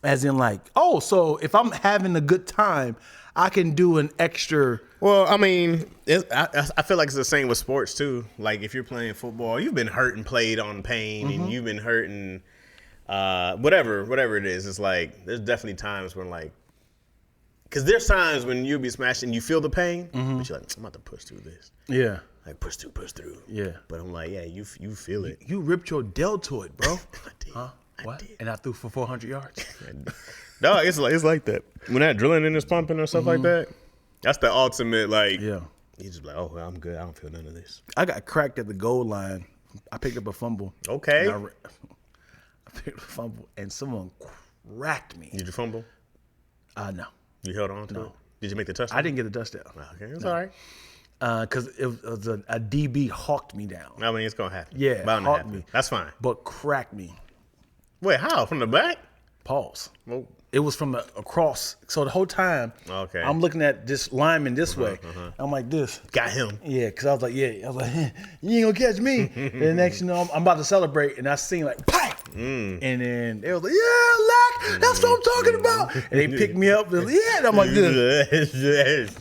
As in like, oh, so if I'm having a good time, I can do an extra. Well, I mean, I feel like it's the same with sports too. Like if you're playing football, you've been hurt and played on pain, and you've been hurt and whatever it is. It's like there's definitely times when like, because there's times when you'll be smashed and you feel the pain, but you're like, I'm about to push through this. Yeah. Like push through. Yeah. But I'm like, yeah, you feel it. You ripped your deltoid, bro. I did. Huh? What? I did. And I threw for 400 yards. No, it's like that. When that adrenaline is pumping or stuff like that, that's the ultimate, like, Yeah. you just like, oh, well, I'm good. I don't feel none of this. I got cracked at the goal line. I picked up a fumble. Okay. And I picked up a fumble, and someone cracked me. Did you fumble? No. You held on to it? Did you make the touchdown? I didn't get a touchdown. Okay, it's all right. Because it was a DB hawked me down. I mean, it's going to happen. Yeah, Bound to hawked happen. me. That's fine. But cracked me. Wait, how? From the back? Pause. Well, It was from across. So the whole time, Okay. I'm looking at this lineman this way. I'm like this. got him. Yeah, because I was like, you ain't gonna catch me. And the next, I'm about to celebrate, and I seen like, "Pah!" And then they was like, yeah, Lack, that's what I'm talking about. And they picked me up, and yeah, and I'm like this.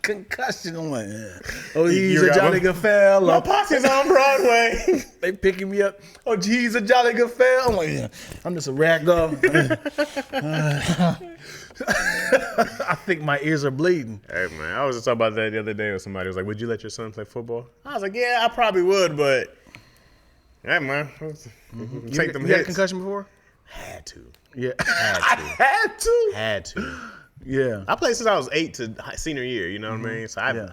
Concussion. I'm like, yeah. Oh, he's You a got jolly one? good fella. My posse's on Broadway. They picking me up. Oh, gee, he's a jolly good fella. I'm like, yeah, I'm just a rag doll. I think my ears are bleeding. Hey, man, I was just talking about that the other day with somebody. Was like, would you let your son play football? I was like, yeah, I probably would, but hey, man, take them You had a hits. concussion before? Had to. Yeah. Had to. Yeah. I played since I was 8 to senior year, you know what I mean? So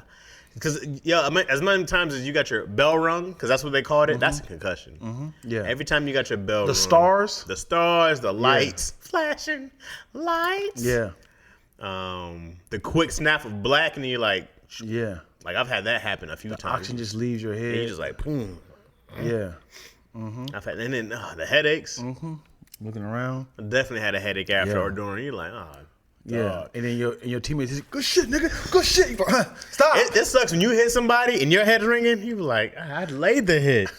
because as many times as you got your bell rung, because that's what they called it, that's a concussion. Yeah. Every time you got your bell rung. The stars? The stars, the lights, flashing lights. Yeah. The quick snap of black, and then you're like, Yeah. like I've had that happen a few times. Oxygen just leaves your And head. you just like, boom. Yeah. I've had, and then the headaches. Looking around. I definitely had a headache after Yeah. or during. You're like, oh, Yeah, and then your teammates say, "Good shit, nigga. Good shit." Stop. It sucks when you hit somebody and your head's ringing. You be like, I laid the hit.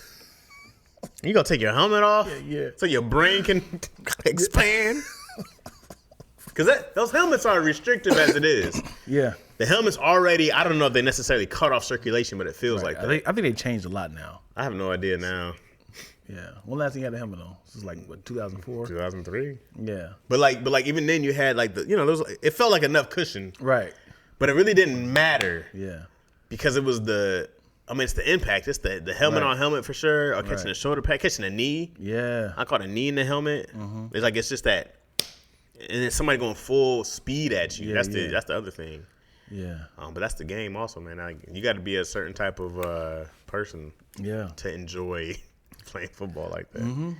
You gonna take your helmet off? Yeah. So your brain can expand. Because those helmets are restrictive as it is. Yeah. The helmet's already, I don't know if they necessarily cut off circulation, but it feels like that. I think they changed a lot now. I have no idea now. Yeah. When last time you had a helmet on? This was like, what, 2004? 2003. Yeah. But like even then you had like it felt like enough cushion. Right. But it really didn't matter. Yeah. Because it was it's the impact. It's the helmet on helmet for sure. Or catching the shoulder pad, catching a knee. Yeah. I caught a knee in the helmet. It's just that. And then somebody going full speed at you. That's the other thing. Yeah. But that's the game also, man. You got to be a certain type of person. Yeah. To enjoy playing football like that.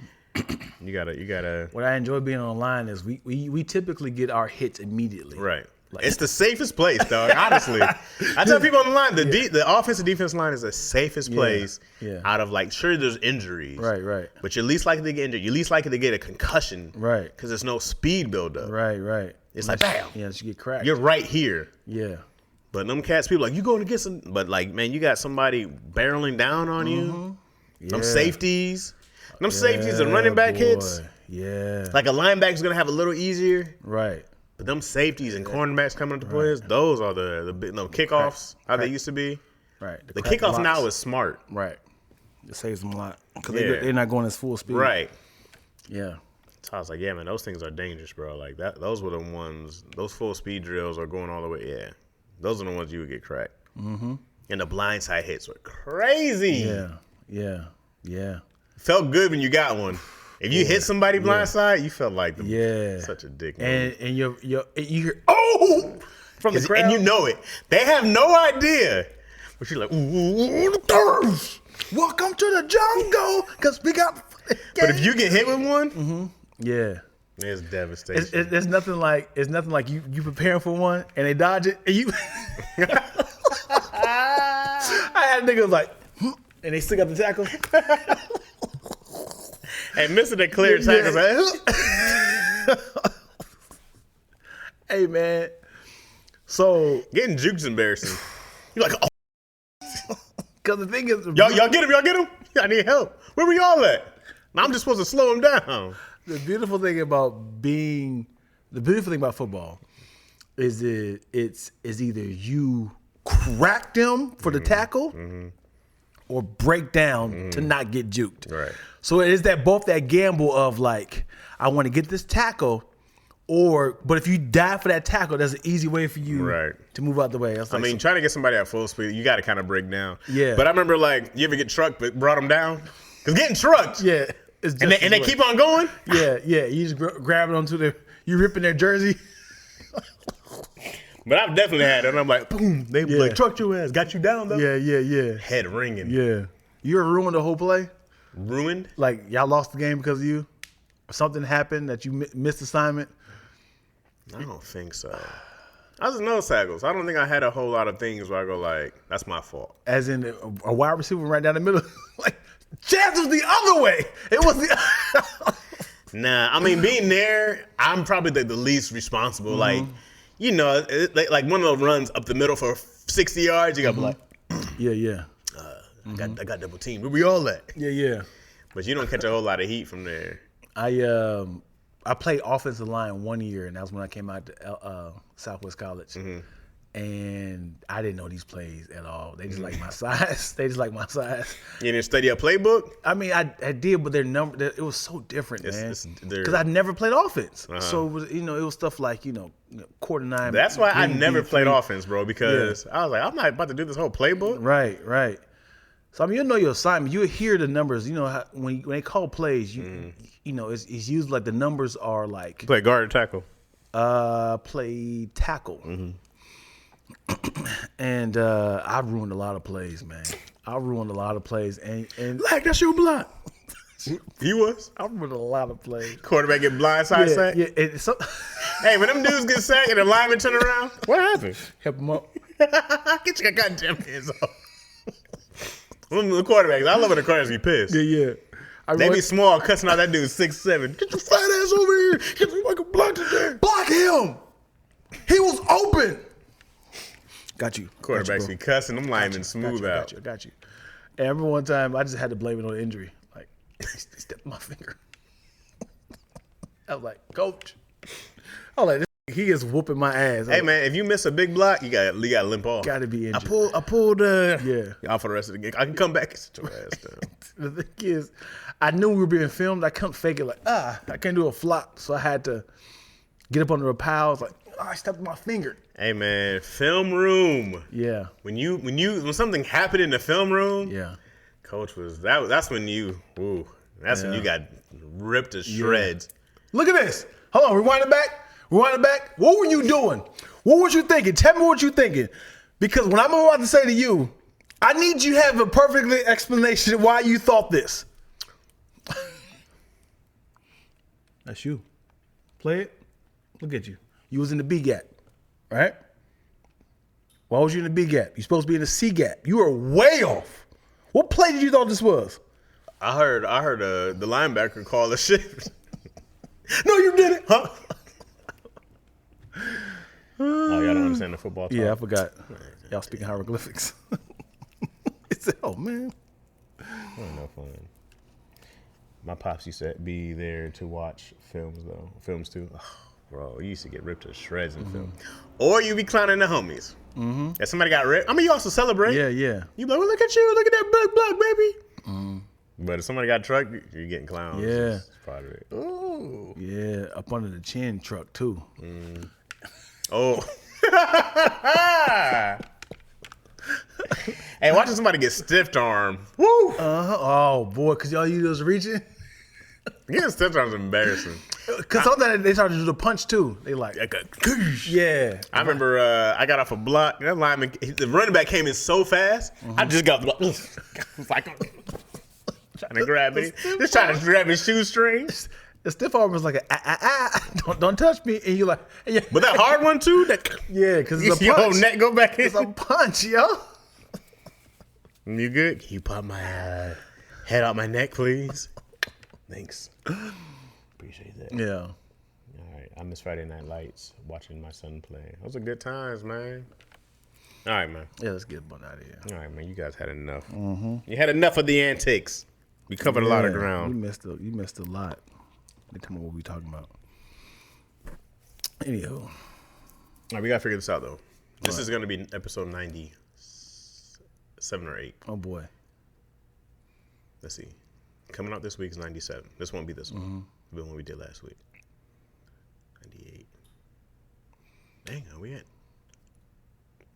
You gotta. What I enjoy being online is we typically get our hits immediately. Right. It's the safest place, dog. Honestly, I tell people on the line, the offensive defense line is the safest place. Yeah. Out of sure, there's injuries. Right. But you're least likely to get injured. You're least likely to get a concussion. Right. Because there's no speed buildup. Right. It's like bam. Yeah, you get cracked. You're right here. Yeah. But them cats, people you going to get some. But man, you got somebody barreling down on you. Them safeties. Them safeties and running back hits. Yeah. Like a linebacker's gonna have a little easier. Right. But them safeties and cornerbacks coming up to players, those are the big kickoffs, how they used to be. Right. The kickoff now is smart. Right. It saves them a lot. Because they're not going as full speed. Right. Yeah. So I was like, yeah, man, those things are dangerous, bro. Like those were the ones, those full speed drills are going all the way. Yeah. Those are the ones you would get cracked. And the blindside hits were crazy. Yeah. Felt good when you got one. If you hit somebody blindside, you felt like such a dick. Man. And you hear from the crowd, and you know it. They have no idea. But you're like, ooh, welcome to the jungle, because we got. But if you get hit with one, yeah, it's devastation. It's nothing like you preparing for one and they dodge it and you. I had niggas like, and they stick up the tackle. And missing the clear tackles. Hey man, so getting juke's embarrassing. You're like, because the thing is, y'all get him. I need help. Where were y'all at? I'm just supposed to slow him down. The beautiful thing about football is it's either you crack them for the tackle or break down to not get juked. Right. So it is both that gamble of like, I want to get this tackle, but if you die for that tackle, that's an easy way for you to move out the way. I mean, trying to get somebody at full speed, you got to kind of break down. Yeah. But I remember you ever get trucked but brought them down? Because getting trucked. Yeah. And they keep on going? Yeah. You just grabbing onto you ripping their jersey. But I've definitely had it. And I'm like, boom. They like, trucked your ass. Got you down, though. Yeah. Head ringing. Yeah. You ever ruined the whole play? Ruined? Like, y'all lost the game because of you? Or something happened that you missed assignment? I don't think so. I was nose tackles. I don't think I had a whole lot of things where I go like, that's my fault. As in a wide receiver right down the middle? Like, chance was the other way. It was the Nah, I mean, being there, I'm probably the least responsible. Like, like one of those runs up the middle for 60 yards, you got to be like, yeah. I got double team. Where we all at? Yeah. But you don't catch a whole lot of heat from there. I played offensive line 1 year, and that was when I came out to Southwest College. And I didn't know these plays at all. They just like my size. You didn't study a playbook? I mean, I did, but it was so different, man. Because I I never played offense. So it was, it was stuff like, quarter nine. That's why I never played offense, bro, because I was like, I'm not about to do this whole playbook. Right. So, I mean, your assignment. You hear the numbers. When they call plays, it's usually like the numbers are like. You play guard or tackle? Play tackle. And I ruined a lot of plays, man. And like, that's your block. He was? I ruined a lot of plays. Quarterback get blindside sacked? Yeah. Hey, when them dudes get sacked and the lineman turn around, what happened? Help them up. Get your goddamn hands off. The quarterbacks, I love when the quarterbacks be pissed. Yeah. They be small, cussing out that dude 6'7". Get your fat ass over here. Get me like a block today. Block him. He was open. Got you. Quarterbacks be cussing them linemen smooth out. Got you. And every one time, I just had to blame it on injury. Like, he stepped my finger. I was like, Coach. I was like, he is whooping my ass. Hey, man, if you miss a big block, you got to limp off. Got to be injured. I pulled Yeah. off for the rest of the game. I can come back and sit your ass down. The thing is, I knew we were being filmed. I couldn't fake it. Like, I can't do a flop. So I had to get up under a pile. I was like, I stepped my finger. Hey, man, film room. Yeah. When something happened in the film room, Yeah. Coach that's when you got ripped to shreds. Yeah. Look at this. Hold on, rewind it back. What were you doing? What was you thinking? Tell me what you're thinking. Because what I'm about to say to you, I need you to have a perfect explanation of why you thought this. That's you. Play it. Look at you. You was in the B gap, right? Why was you in the B gap? You're supposed to be in the C gap. You were way off. What play did you thought this was? I heard the linebacker call the shit. No, you didn't. Huh? Oh, y'all don't understand the football talk? Yeah, I forgot. Y'all speaking hieroglyphics. It's, oh, man. No fun. My pops used to be there to watch films too. Oh, bro, you used to get ripped to shreds in film. Or you be clowning the homies. Mm-hmm. If somebody got ripped, I mean, you also celebrate. Yeah. You be like, well, look at you. Look at that big block, baby. But if somebody got trucked, you're getting clowned. Yeah. It's part of it. Ooh. Yeah, up under the chin truck, too. Oh. Hey, watching somebody get stiff arm. Woo. Oh, boy, because y'all use those reaching? Getting stiff arm is embarrassing. Because sometimes they started to do the punch, too. They like, yeah. I remember I got off a block. That lineman, the running back came in so fast. I just got the block. It's like, trying to grab it. Just trying to grab his shoestrings. The stiff arm was like, don't touch me. And you're like, But that hard one, too? Yeah, because it's a your punch. whole neck go back in. It's a punch, yo. You good? Can you pop my head out my neck, please? Thanks. Appreciate that. Yeah. All right. I miss Friday Night Lights, watching my son play. Those are good times, man. All right, man. Yeah, let's get a bun out of here. All right, man. You guys had enough. You had enough of the antics. We covered a lot of ground. You missed a lot. They tell me what we talking about. Anywho. All right, we got to figure this out, though. This is going to be episode 97 or 8. Oh, boy. Let's see. Coming out this week is 97. This won't be this one. The one we did last week. 98. Dang, are we at?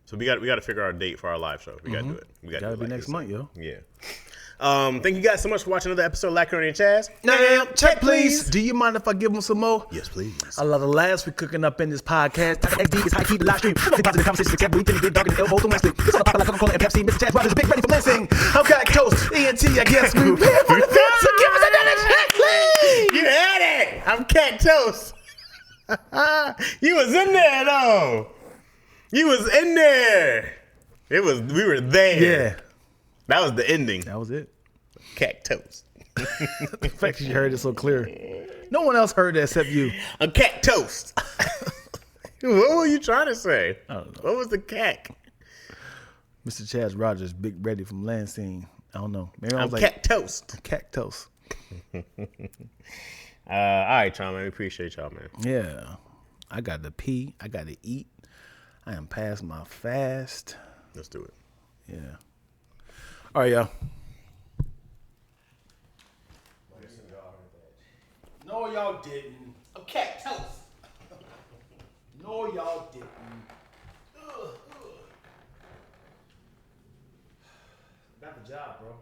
So we got to figure out a date for our live show. We got to do it. We Gotta be next month, yo. Yeah. Thank you guys so much for watching another episode of Lacquer and Chaz. Now, check, please. Do you mind if I give them some more? Yes, please. I love the laughs we cooking up in this podcast. XD is how to keep the live stream. The positive conversations except we finna get dark in the elbows and Wednesday. This is the like Coca-Cola and Pepsi. Mr. Chaz Rogers, big ready for Lansing. I'm Cat Toast. ENT, I guess we prepare for the fence. So give us another check, please. You had it. I'm Cat Toast. You was in there, though. You was in there. We were there. Yeah. That was the ending. That was it. Cat Toast. The fact that you heard it so clear. No one else heard that except you. I'm Cat Toast. What were you trying to say? I don't know. What was the cat? Mr. Chaz Rogers, big ready from Lansing. I don't know. Maybe I I'm was like Cat Toast. Cat Toast. All right, y'all, man. We appreciate y'all, man. Yeah. I got to pee. I got to eat. I am past my fast. Let's do it. Yeah. All right, y'all. No, y'all didn't. I'm Cat Toast. No, y'all didn't. Got the job, bro.